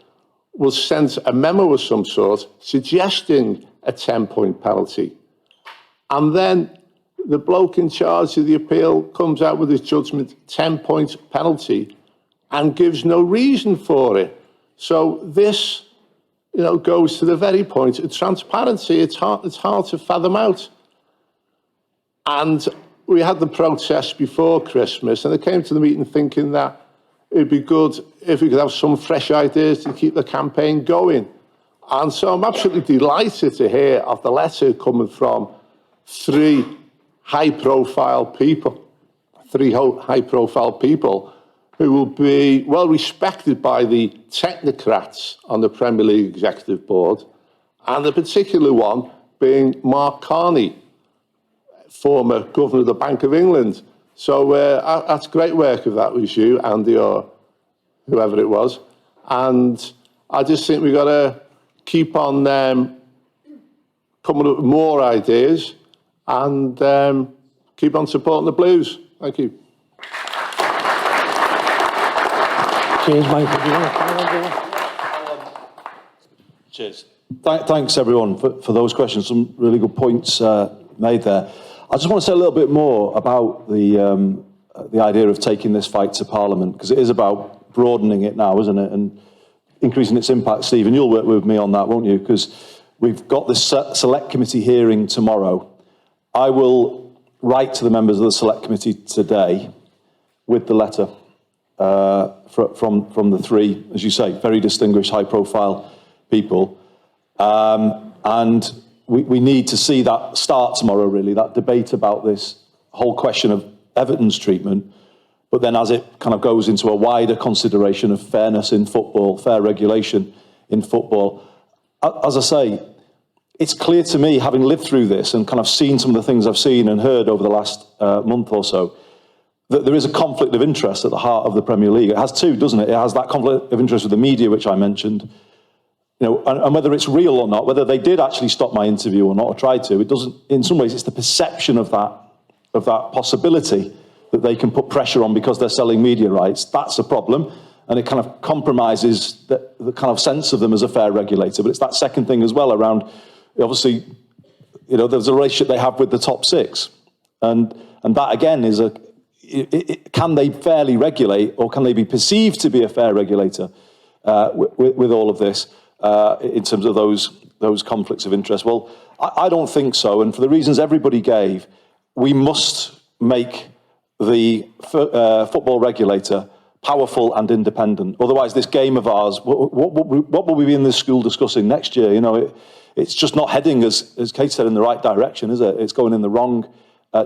was sent a memo of some sort suggesting a 10-point penalty. And then the bloke in charge of the appeal comes out with his judgment, 10-point penalty, and gives no reason for it. So this, goes to the very point of transparency. It's hard to fathom out. And we had the protests before Christmas, and I came to the meeting thinking that it'd be good if we could have some fresh ideas to keep the campaign going. And so I'm absolutely delighted to hear of the letter coming from 3 high-profile people who will be well respected by the technocrats on the Premier League Executive Board, and the particular one being Mark Carney, former Governor of the Bank of England. So that's great work if that was you, Andy, or whoever it was. And I just think we've got to keep on coming up with more ideas and keep on supporting the Blues. Thank you. Cheers, Michael. Cheers. Thanks, everyone, for those questions. Some really good points made there. I just want to say a little bit more about the idea of taking this fight to Parliament, because it is about broadening it now, isn't it, and increasing its impact. Stephen, you'll work with me on that, won't you? Because we've got this select committee hearing tomorrow. I will write to the members of the select committee today with the letter from the 3, as you say, very distinguished, high-profile people. And we need to see that start tomorrow, really, that debate about this whole question of Everton's treatment. But then as it kind of goes into a wider consideration of fairness in football, fair regulation in football, as I say, it's clear to me, having lived through this and kind of seen some of the things I've seen and heard over the last month or so, that there is a conflict of interest at the heart of the Premier League. It has two, doesn't it? It has that conflict of interest with the media, which I mentioned, you know, and whether it's real or not, whether they did actually stop my interview or not, or tried to, it doesn't, in some ways, it's the perception of that possibility that they can put pressure on because they're selling media rights. That's a problem, and it kind of compromises the kind of sense of them as a fair regulator. But it's that second thing as well around, obviously, you know, there's a relationship they have with the top six, and that again is can they fairly regulate, or can they be perceived to be a fair regulator with all of this in terms of those conflicts of interest? Well, I don't think so, and for the reasons everybody gave, we must make the football regulator powerful and independent. Otherwise, this game of ours, what will we be in this school discussing next year? You know, it's just not heading, as Kate said, in the right direction, is it? It's going in the wrong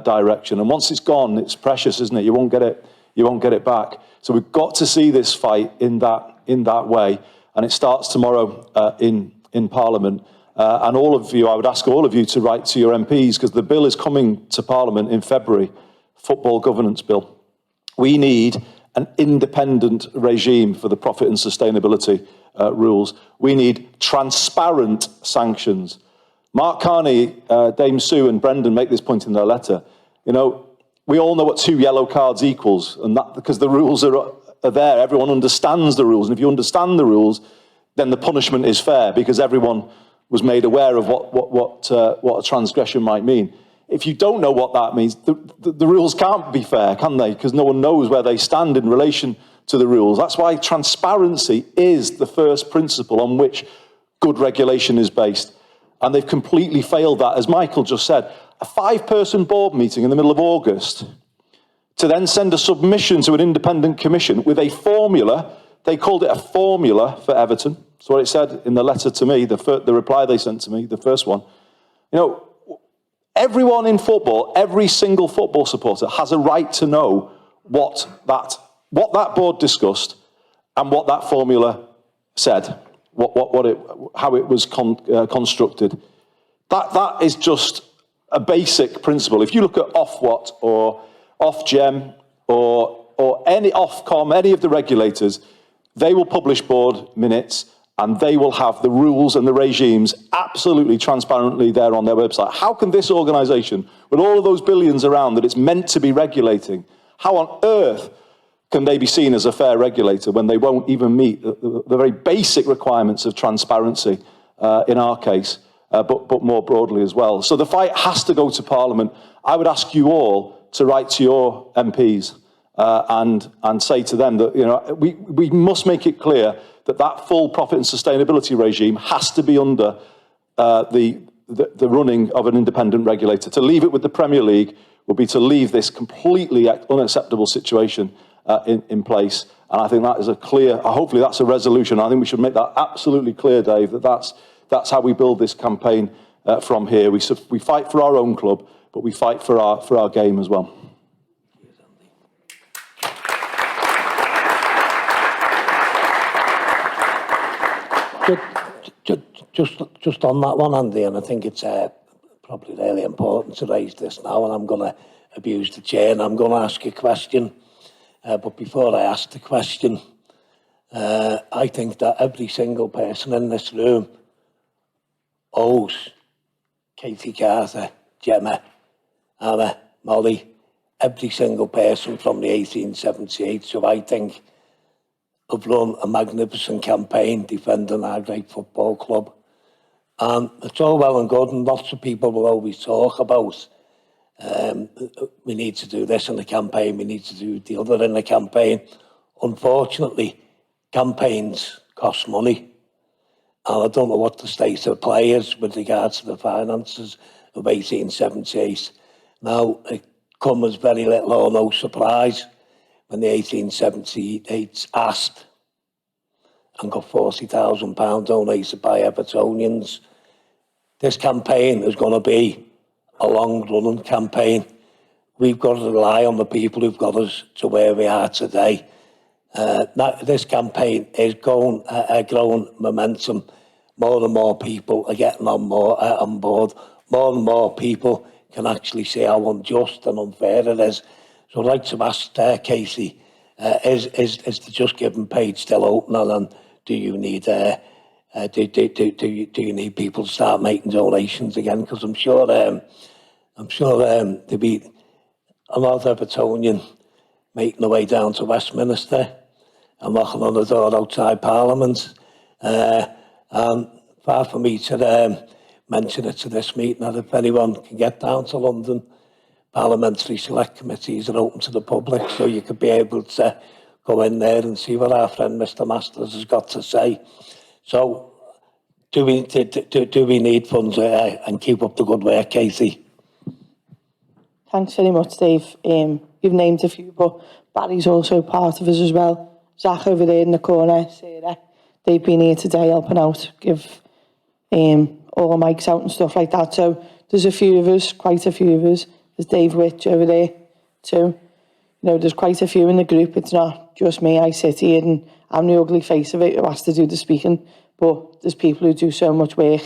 direction. And once it's gone, it's precious, isn't it? You won't get it back. So we've got to see this fight in that way. And it starts tomorrow in Parliament. And all of you, I would ask all of you to write to your MPs, because the bill is coming to Parliament in February, Football Governance Bill. We need an independent regime for the profit and sustainability rules. We need transparent sanctions. Mark Carney, Dame Sue and Brendan make this point in their letter. You know, we all know what 2 yellow cards equals, and that because the rules are there, everyone understands the rules, and if you understand the rules, then the punishment is fair because everyone was made aware of what a transgression might mean. If you don't know what that means, the rules can't be fair, can they? Because no one knows where they stand in relation to the rules. That's why transparency is the first principle on which good regulation is based. And they've completely failed that. As Michael just said, a 5-person board meeting in the middle of August to then send a submission to an independent commission with a formula. They called it a formula for Everton. That's what it said in the letter to me, the reply they sent to me, the first one. You know, everyone in football, every single football supporter has a right to know what that board discussed and what that formula said, how it was constructed. That is just a basic principle. If you look at Ofwat or Ofgem or any Ofcom, any of the regulators, they will publish board minutes and they will have the rules and the regimes absolutely transparently there on their website. How can this organisation, with all of those billions around that it's meant to be regulating, how on earth can they be seen as a fair regulator when they won't even meet the very basic requirements of transparency in our case, but more broadly as well? So the fight has to go to Parliament. I would ask you all to write to your MPs and say to them that, you know, we must make it clear that full profit and sustainability regime has to be under the running of an independent regulator. To leave it with the Premier League would be to leave this completely unacceptable situation in place. And I think that is a clear, hopefully that's a resolution. I think we should make that absolutely clear, Dave, that's how we build this campaign from here. We fight for our own club, but we fight for our game as well. Just on that one, Andy, and I think it's probably really important to raise this now, and I'm going to abuse the chair and I'm going to ask a question. But before I ask the question, I think that every single person in this room owes Katie Carter, Gemma, Anna, Molly, every single person from the 1878. So I think have run a magnificent campaign defending our great football club. And it's all well and good, and lots of people will always talk about we need to do this in the campaign, we need to do the other in the campaign. Unfortunately, campaigns cost money. And I don't know what the state of play is with regards to the finances of 1878. Now, it comes as very little or no surprise when the 1878 asked and got £40,000 donated by Evertonians. This campaign is going to be a long-running campaign. we've got to rely on the people who've got us to where we are today. This campaign is growing momentum. More and more people are getting on board. More and more people can actually see how unjust and unfair it is. So I'd like to ask Casey, is the Just Giving page still open, and do you need do you need people to start making donations again? Because I'm sure there'll be a lot of Evertonian making their way down to Westminster and knocking on the door outside Parliament. And far from me to mention it to this meeting, that if anyone can get down to London, parliamentary select committees are open to the public, so you could be able to go in there and see what our friend Mr. Masters has got to say. So, do we need funds and keep up the good work, Casey? Thanks very much, Dave. You've named a few, but Barry's also part of us as well. Zach over there in the corner, Sarah, they've been here today helping out, give all the mics out and stuff like that. So there's a few of us, quite a few of us. There's Dave Rich over there too. You know, there's quite a few in the group. It's not just me. I sit here and I'm the ugly face of it who has to do the speaking. But there's people who do so much work,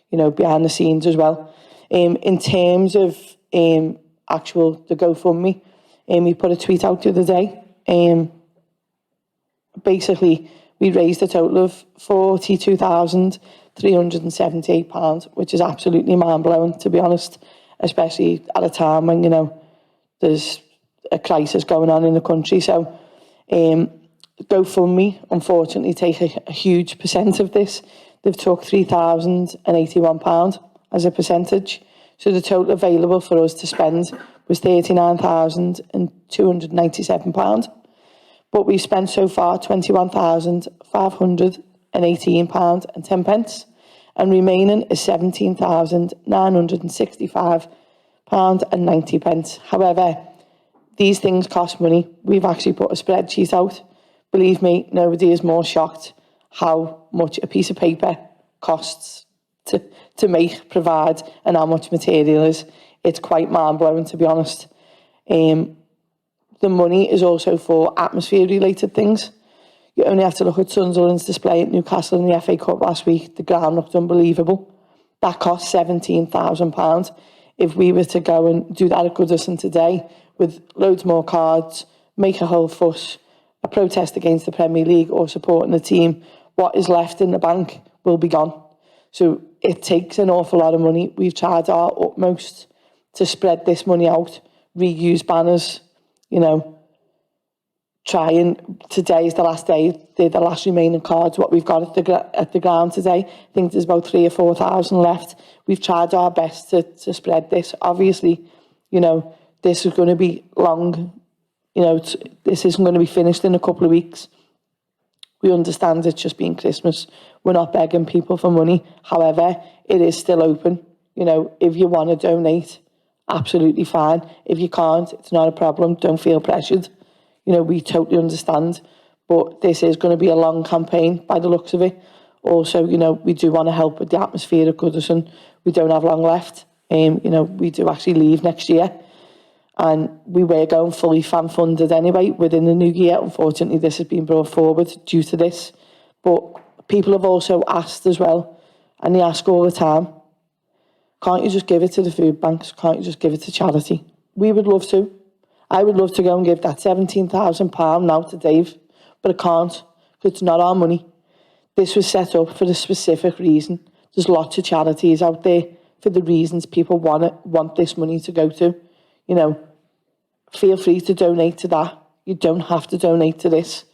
you know, behind the scenes as well. In terms of the GoFundMe, we put a tweet out the other day. Basically, we raised a total of £42,378, which is absolutely mind-blowing, to be honest, especially at a time when, you know, there's a crisis going on in the country. So GoFundMe, unfortunately, take a huge percent of this. They've took £3,081 as a percentage. So the total available for us to spend was £39,297. But we've spent so far £21,518.10, and remaining is £17,965.90. However, these things cost money. We've actually put a spreadsheet out. Believe me, nobody is more shocked how much a piece of paper costs to make, provide, and how much material is. It's quite mind-blowing, to be honest. The money is also for atmosphere-related things. You only have to look at Sunderland's display at Newcastle in the FA Cup last week. The ground looked unbelievable. That cost £17,000. If we were to go and do that at Goodison today with loads more cards, make a whole fuss, a protest against the Premier League or supporting the team, what is left in the bank will be gone. So it takes an awful lot of money. We've tried our utmost to spread this money out, reuse banners, you know, today is the last day, they're the last remaining cards, what we've got at the ground today. I think there's about 3,000 or 4,000 left. We've tried our best to spread this. Obviously, you know, this is going to be long, you know, this isn't going to be finished in a couple of weeks. We understand it's just been Christmas. We're not begging people for money. However, it is still open. You know, if you want to donate, absolutely fine. If you can't, it's not a problem. Don't feel pressured. You know, we totally understand. But this is going to be a long campaign by the looks of it. Also, you know, we do want to help with the atmosphere at Goodison. We don't have long left. You know, we do actually leave next year. And we were going fully fan-funded anyway within the new year. Unfortunately, this has been brought forward due to this. But people have also asked as well, and they ask all the time, can't you just give it to the food banks? Can't you just give it to charity? We would love to. I would love to go and give that £17,000 now to Dave, but I can't, because it's not our money. This was set up for a specific reason. There's lots of charities out there for the reasons people want this money to go to. You know, feel free to donate to that. You don't have to donate to this.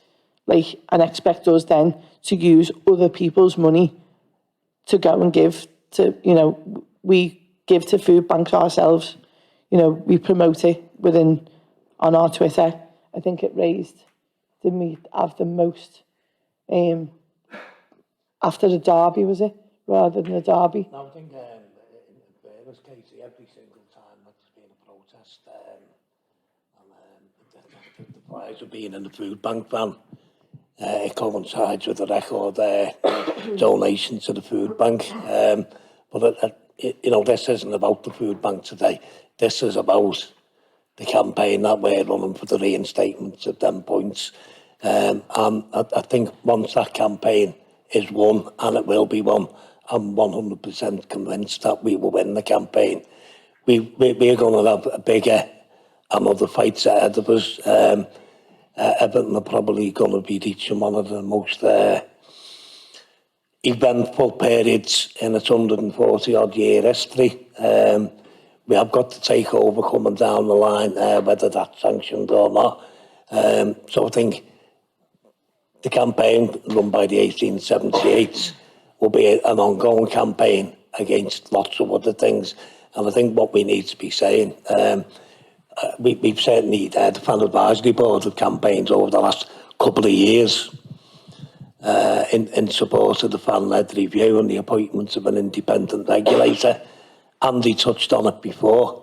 Like, and expect us then to use other people's money to go and give to, you know, we give to food banks ourselves. You know, we promote it on our Twitter. I think it raised, didn't we have the most, after the derby, was it? Rather than the derby. No, I think in fairness, Katie, every single time there's been a protest, and the prize of being in the food bank van, it coincides with a record donation to the food bank. But you know, this isn't about the food bank today. This is about the campaign that we're running for the reinstatement of them points. And I think once that campaign is won, and it will be won, I'm 100% convinced that we will win the campaign. We're going to have a bigger and other fights ahead of us. Everton are probably going to be reaching one of the most eventful periods in its 140-odd year history. We have got to take over coming down the line, whether that's sanctioned or not. So I think the campaign run by the 1878s will be an ongoing campaign against lots of other things. And I think what we need to be saying, we've certainly had the fan advisory board of campaigns over the last couple of years in support of the fan-led review and the appointment of an independent regulator. Andy touched on it before.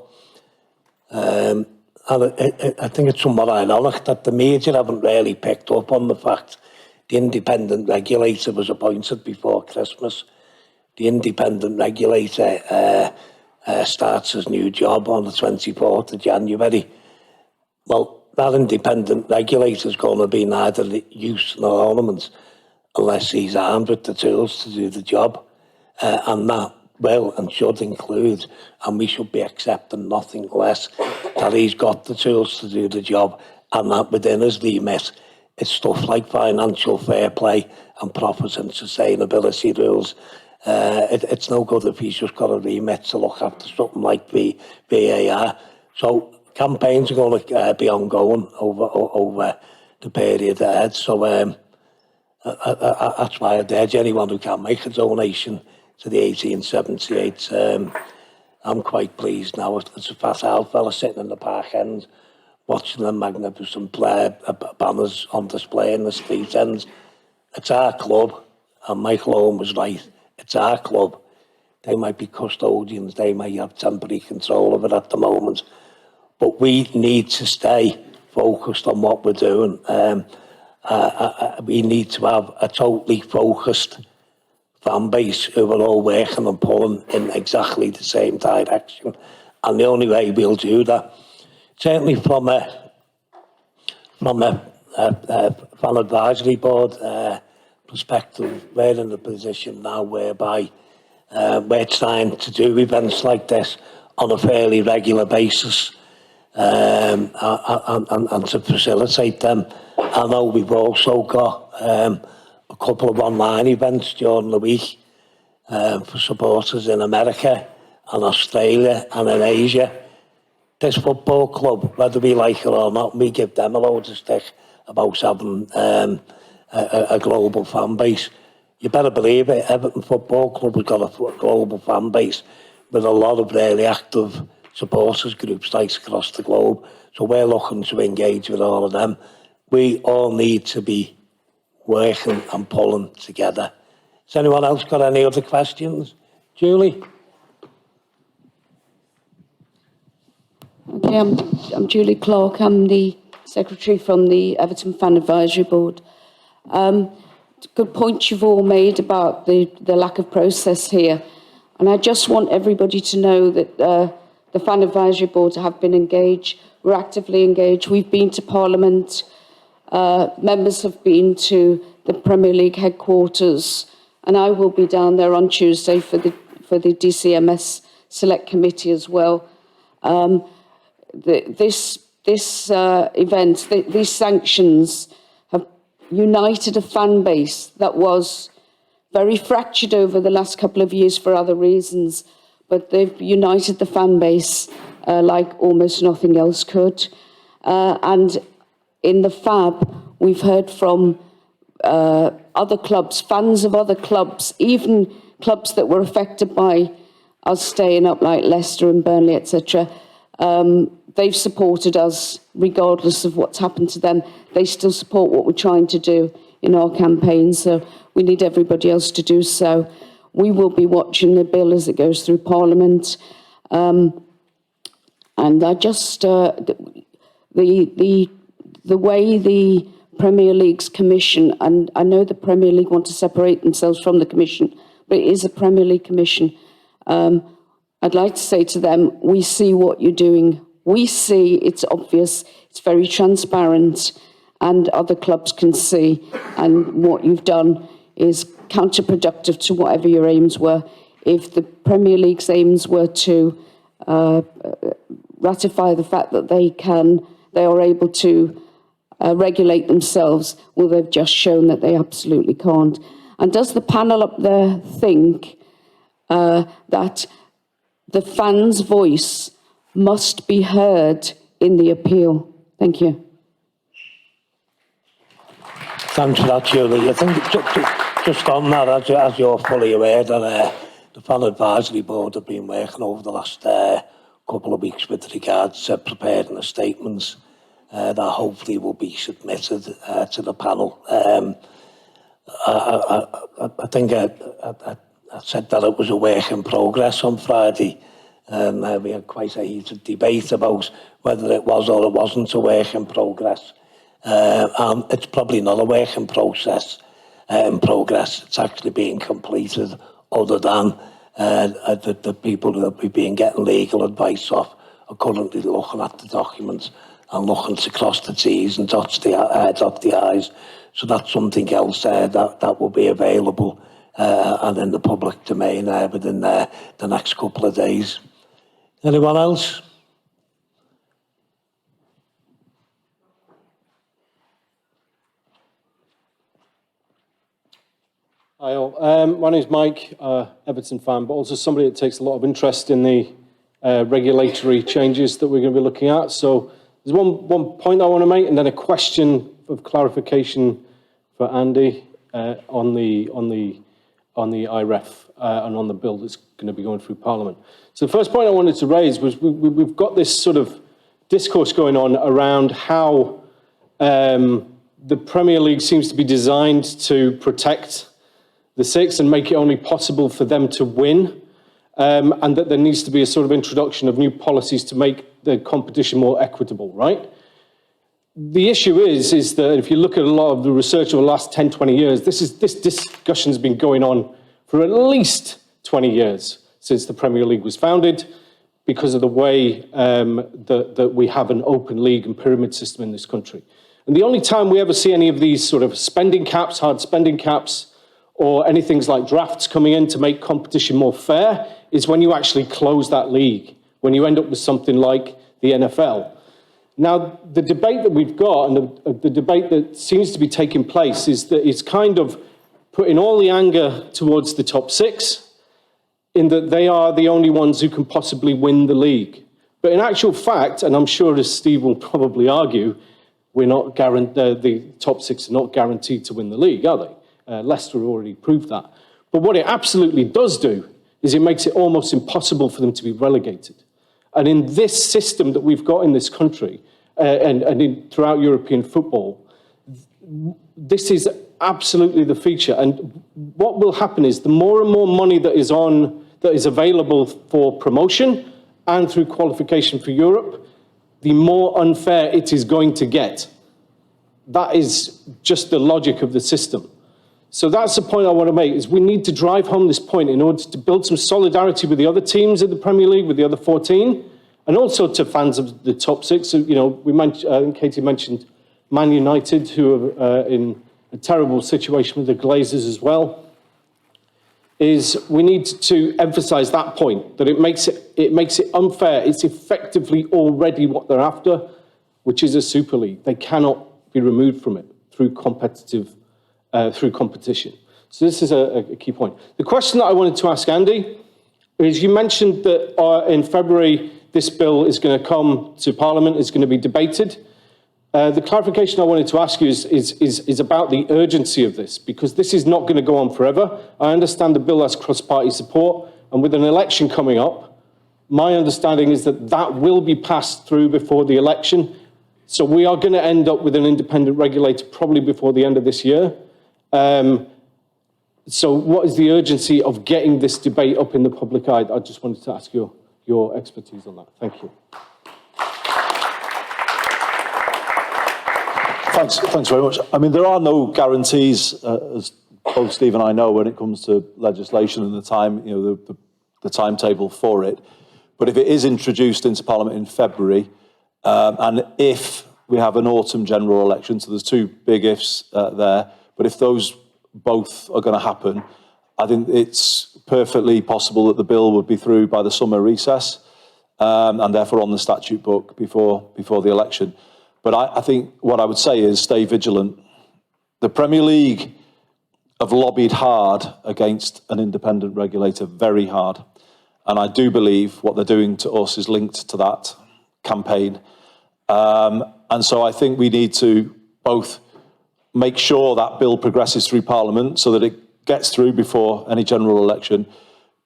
And I think it's somewhat ironic that the media haven't really picked up on the fact the independent regulator was appointed before Christmas. The independent regulator starts his new job on the 24th of January. Well, that independent regulator is going to be neither use nor ornament unless he's armed with the tools to do the job. And that will and should include, and we should be accepting nothing less, that he's got the tools to do the job, and that within his remit, it's stuff like financial fair play and profit and sustainability rules. It's no good if he's just got a remit to look after something like VAR. So campaigns are going to be ongoing over the period ahead. So that's why I'd urge anyone who can make a donation to the 1878. I'm quite pleased now. There's a fat old fella sitting in the park end watching the magnificent banners on display in the street ends. It's our club, and Michael Owen was right. It's our club. They might be custodians, they may have temporary control of it at the moment, but we need to stay focused on what we're doing. We need to have a totally focused fan base who are all working and pulling in exactly the same direction. And the only way we'll do that, certainly from a fan advisory board perspective, we're in a position now whereby we're trying to do events like this on a fairly regular basis and to facilitate them. I know we've also got a couple of online events during the week for supporters in America and Australia and in Asia. This football club, whether we like it or not, we give them a load of stick about having a global fan base. You better believe it, Everton Football Club has got a global fan base with a lot of really active supporters groups right across the globe. So we're looking to engage with all of them. We all need to be working and pulling together. Has anyone else got any other questions? Julie? Okay, I'm Julie Clark. I'm the secretary from the Everton Fan Advisory Board. Good point you've all made about the lack of process here. And I just want everybody to know that the Fan Advisory Board have been engaged. We're actively engaged. We've been to Parliament. Members have been to the Premier League headquarters. And I will be down there on Tuesday for the DCMS Select Committee as well. This event, these sanctions have united a fan base that was very fractured over the last couple of years for other reasons, but they've united the fan base like almost nothing else could. And in the FAB, we've heard from other clubs, fans of other clubs, even clubs that were affected by us staying up like Leicester and Burnley, etc. They've supported us regardless of what's happened to them. They still support what we're trying to do in our campaign, so we need everybody else to do so. We will be watching the bill as it goes through Parliament. And I just, the way the Premier League's commission, and I know the Premier League want to separate themselves from the commission, but it is a Premier League commission. I'd like to say to them, we see what you're doing We see, it's obvious, it's very transparent, and other clubs can see, and what you've done is counterproductive to whatever your aims were. If the Premier League's aims were to ratify the fact that they are able to regulate themselves, well, they've just shown that they absolutely can't. And does the panel up there think that the fans' voice must be heard in the appeal? Thank you. Thanks for that, Julie. I think just on that, as you're fully aware, that the Fan Advisory Board have been working over the last couple of weeks with regards to preparing the statements that hopefully will be submitted to the panel. I think I said that it was a work in progress on Friday, and we had quite a heated debate about whether it was or it wasn't a work in progress. And it's probably not a work in progress. It's actually being completed, other than the people that we've been getting legal advice off are currently looking at the documents and looking to cross the T's and dot the I's. So that's something else that will be available and in the public domain within the next couple of days. Anyone else? Hi all. My name's Mike, Everton fan, but also somebody that takes a lot of interest in the regulatory changes that we're going to be looking at. So there's one point I want to make, and then a question of clarification for Andy on the IREF and on the bill that's going to be going through Parliament. So the first point I wanted to raise was we've got this sort of discourse going on around how the Premier League seems to be designed to protect the six and make it only possible for them to win, and that there needs to be a sort of introduction of new policies to make the competition more equitable, right? The issue is that if you look at a lot of the research over the last 10, 20 years, this discussion's been going on for at least 20 years since the Premier League was founded, because of the way that we have an open league and pyramid system in this country. And the only time we ever see any of these sort of spending caps, hard spending caps, or anything like drafts coming in to make competition more fair is when you actually close that league, when you end up with something like the NFL. Now, the debate that we've got, and the debate that seems to be taking place, is that it's kind of putting all the anger towards the top six, in that they are the only ones who can possibly win the league. But in actual fact, and I'm sure as Steve will probably argue, the top six are not guaranteed to win the league, are they? Leicester already proved that. But what it absolutely does do is it makes it almost impossible for them to be relegated. And in this system that we've got in this country, and throughout European football, this is absolutely the feature. And what will happen is the more and more money that is available for promotion and through qualification for Europe, the more unfair it is going to get. That is just the logic of the system. So that's the point I want to make, is we need to drive home this point in order to build some solidarity with the other teams in the Premier League, with the other 14, and also to fans of the top six. So, we mentioned, I think Katie mentioned Man United, who are in a terrible situation with the Glazers as well. Is we need to emphasise that point, that it makes it unfair. It's effectively already what they're after, which is a Super League. They cannot be removed from it through competition. So this is a key point. The question that I wanted to ask Andy is, you mentioned that in February this bill is going to come to Parliament, is going to be debated. The clarification I wanted to ask you is about the urgency of this, because this is not going to go on forever. I understand the bill has cross-party support, and with an election coming up, my understanding is that that will be passed through before the election. So we are going to end up with an independent regulator probably before the end of this year. So what is the urgency of getting this debate up in the public eye? I just wanted to ask your expertise on that. Thank you. Thanks very much. I mean, there are no guarantees, as both Steve and I know, when it comes to legislation and the time, the timetable for it. But if it is introduced into Parliament in February, and if we have an autumn general election, so there's two big ifs there, but if those both are going to happen, I think it's perfectly possible that the bill would be through by the summer recess, and therefore on the statute book before the election. But I think what I would say is stay vigilant. The Premier League have lobbied hard against an independent regulator, very hard. And I do believe what they're doing to us is linked to that campaign. And so I think we need to both make sure that bill progresses through Parliament so that it gets through before any general election.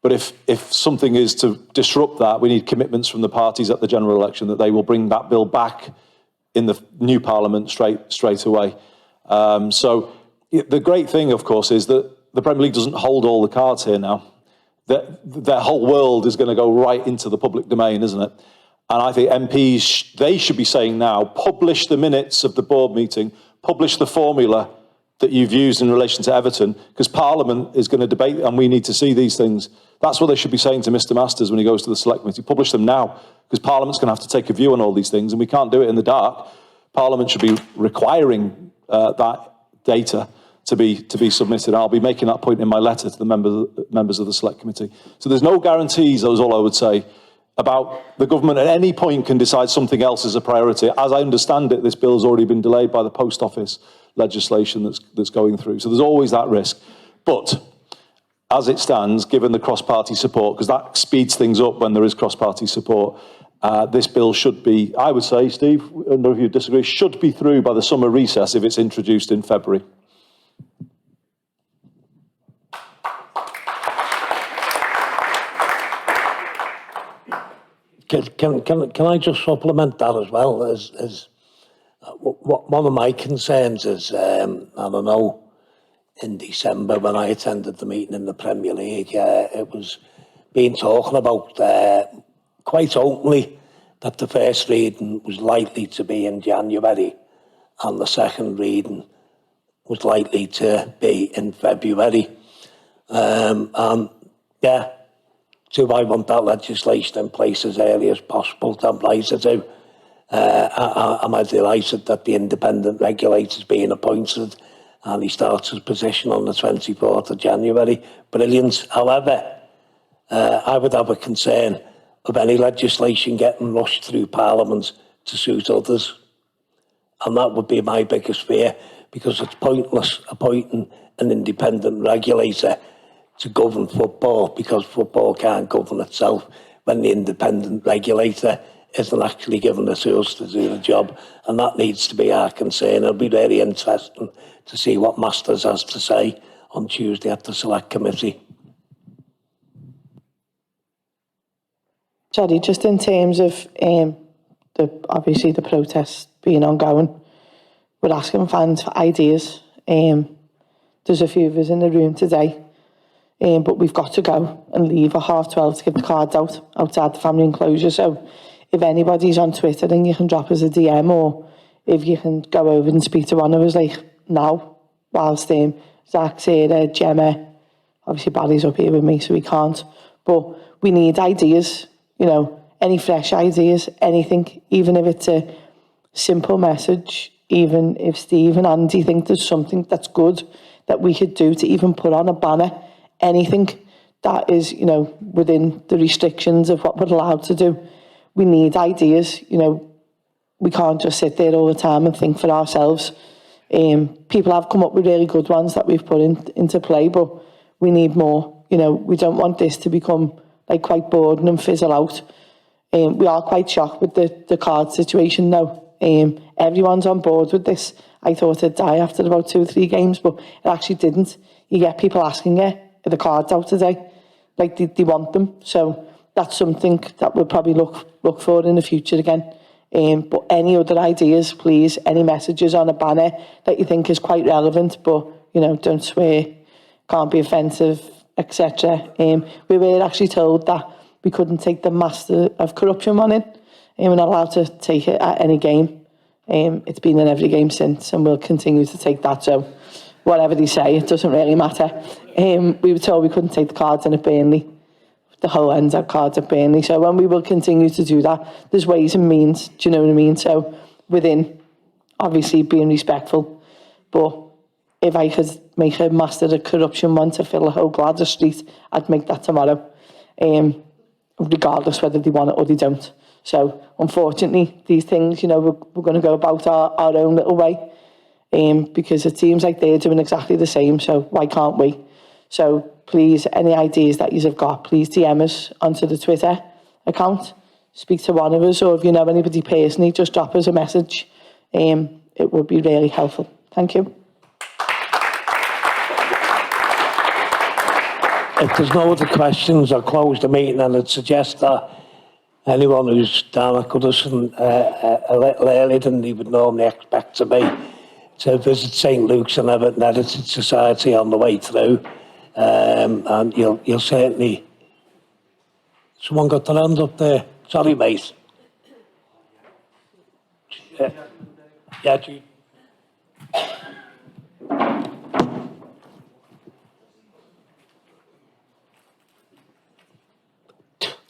But if something is to disrupt that, we need commitments from the parties at the general election that they will bring that bill back in the new Parliament straight away. So the great thing, of course, is that the Premier League doesn't hold all the cards here now. Their whole world is going to go right into the public domain, isn't it? And I think MPs, they should be saying now, publish the minutes of the board meeting, publish the formula that you've used in relation to Everton, because Parliament is going to debate and we need to see these things. That's what they should be saying to Mr Masters when he goes to the Select Committee. Publish them now, because Parliament's going to have to take a view on all these things, and we can't do it in the dark. Parliament should be requiring that data to be submitted. I'll be making that point in my letter to the members of the Select Committee. So there's no guarantees, that was all I would say, about the government at any point can decide something else is a priority. As I understand it, this bill has already been delayed by the Post Office legislation that's going through. So there's always that risk. But as it stands, given the cross-party support, because that speeds things up when there is cross-party support, this bill should be, I would say, Steve, I don't know if you disagree, should be through by the summer recess if it's introduced in February. Can I just supplement that as well? As one of my concerns is, I don't know, in December when I attended the meeting in the Premier League, it was being talking about quite openly that the first reading was likely to be in January and the second reading was likely to be in February. Yeah. Do I want that legislation in place as early as possible? Damn right I do. Am I delighted that the independent regulator's being appointed and he starts his position on the 24th of January? Brilliant. However, I would have a concern of any legislation getting rushed through Parliament to suit others. And that would be my biggest fear, because it's pointless appointing an independent regulator to govern football, because football can't govern itself when the independent regulator isn't actually given the tools to do the job. And that needs to be our concern. It'll be very interesting to see what Masters has to say on Tuesday at the Select Committee. Sorry, just in terms of obviously the protests being ongoing, we're asking fans for ideas. There's a few of us in the room today. But we've got to go and leave at 12:30 to give the cards out outside the family enclosure. So if anybody's on Twitter, then you can drop us a DM, or if you can go over and speak to one of us, like now, whilst Zach's here, Gemma, obviously Barry's up here with me, so we can't. But we need ideas, you know, any fresh ideas, anything, even if it's a simple message, even if Steve and Andy think there's something that's good that we could do to even put on a banner. Anything that is, you know, within the restrictions of what we're allowed to do. We need ideas, you know. We can't just sit there all the time and think for ourselves. People have come up with really good ones that we've put into play, but we need more. You know, we don't want this to become like quite boring and fizzle out. We are quite shocked with the card situation now. Everyone's on board with this. I thought it'd die after about 2 or 3 games, but it actually didn't. You get people asking you, are the cards out today? Like they want them. So that's something that we'll probably look for in the future again. But any other ideas, please, any messages on a banner that you think is quite relevant, but, you know, don't swear, can't be offensive, etc. We were actually told that we couldn't take the Master of Corruption one in. We're not allowed to take it at any game. It's been in every game since, and we'll continue to take that. So whatever they say, it doesn't really matter. We were told we couldn't take the cards in at Burnley. the whole NZ cards at Burnley. So when we will continue to do that, there's ways and means, do you know what I mean? So within, obviously, being respectful, but if I could make a master of corruption one to fill a whole Gladys Street, I'd make that tomorrow, regardless whether they want it or they don't. So unfortunately, these things, you know, we're going to go about our own little way, because it seems like they're doing exactly the same, so why can't we? So please, any ideas that you have got, please DM us onto the Twitter account, speak to one of us, or if you know anybody personally, just drop us a message. It would be really helpful. Thank you. If there's no other questions, I'll close the meeting, and I'd suggest that anyone who's down at Goodison a little earlier than they would normally expect to be, to visit St Luke's and Everton Heritage Society on the way through. And you'll certainly... Someone got their hand up there. Sorry, mate. Yeah, Jude.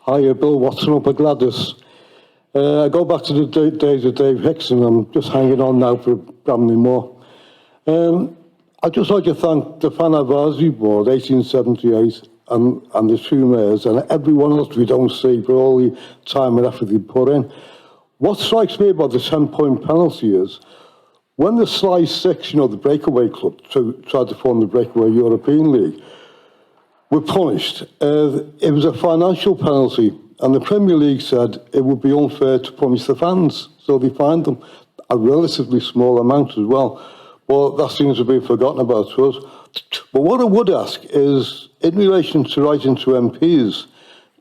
Hiya, Bill Watson up at Gladys. I go back to the days of Dave Hicks, and I'm just hanging on now for Bramley Moore. I'd just like to thank the Fan Advisory Board, 1878, and the two mayors, and everyone else we don't see for all the time and effort they put in. What strikes me about the 10-point penalty is, when the Sly Six, you know, the breakaway club, tried to form the breakaway European League, were punished. It was a financial penalty, and the Premier League said it would be unfair to punish the fans, so they fined them a relatively small amount as well. Well, that seems to be forgotten about to us. But what I would ask is, in relation to writing to MPs,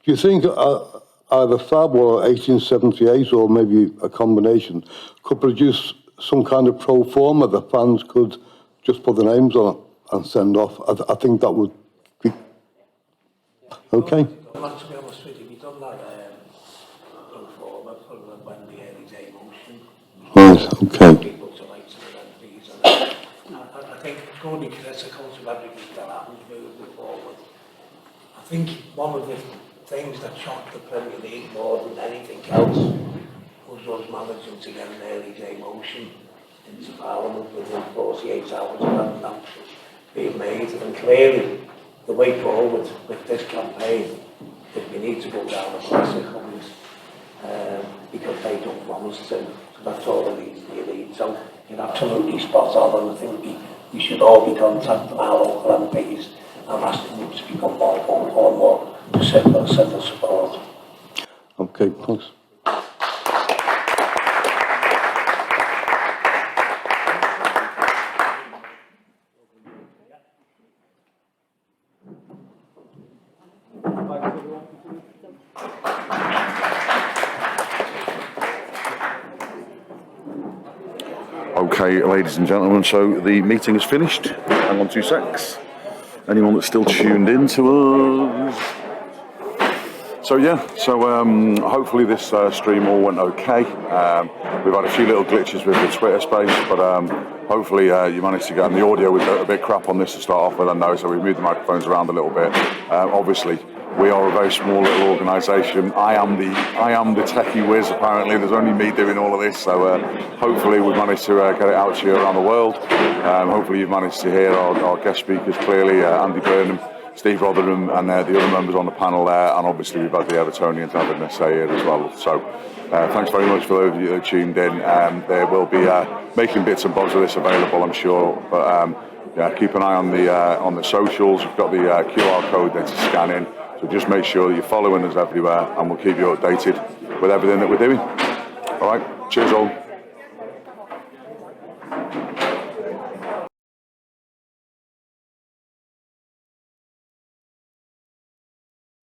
do you think either FAB or 1878, or maybe a combination, could produce some kind of pro forma that fans could just put their names on it and send off? I think that would be okay. To be honest with you, we've done that pro forma for when the early day motion. Right, okay. People to write to the MPs, and I think it's going to be critical to everything that happens moving forward. I think one of the things that shocked the Premier League more than anything else was us managing to get an early day motion into Parliament within 48 hours of that being made. And clearly, the way forward with this campaign, if we need to go down the classic route, because they don't want us to, so that's all it needs to be. So you're absolutely spot on, and I think we should all be contacting our local MPs and asking them to become more vocal and more simple support. Okay, thanks. Okay, ladies and gentlemen, so the meeting is finished. Hang on 2 secs. Anyone that's still tuned in to us? So yeah, hopefully this stream all went okay. We've had a few little glitches with the Twitter space, but hopefully you managed to get, and the audio was a bit crap on this to start off with, I know, so we've moved the microphones around a little bit. Obviously, we are a very small little organisation. I am the techie whiz, apparently. There's only me doing all of this, so hopefully we've managed to get it out to you around the world. Hopefully you've managed to hear our guest speakers clearly, Andy Burnham, Steve Rotheram, and the other members on the panel there, and obviously we've had the Evertonians having a say here as well. So thanks very much for those of you that tuned in. There will be making bits and bobs of this available, I'm sure, but yeah, keep an eye on the socials. We've got the QR code there to scan in. So just make sure that you're following us everywhere, and we'll keep you updated with everything that we're doing. All right, cheers all.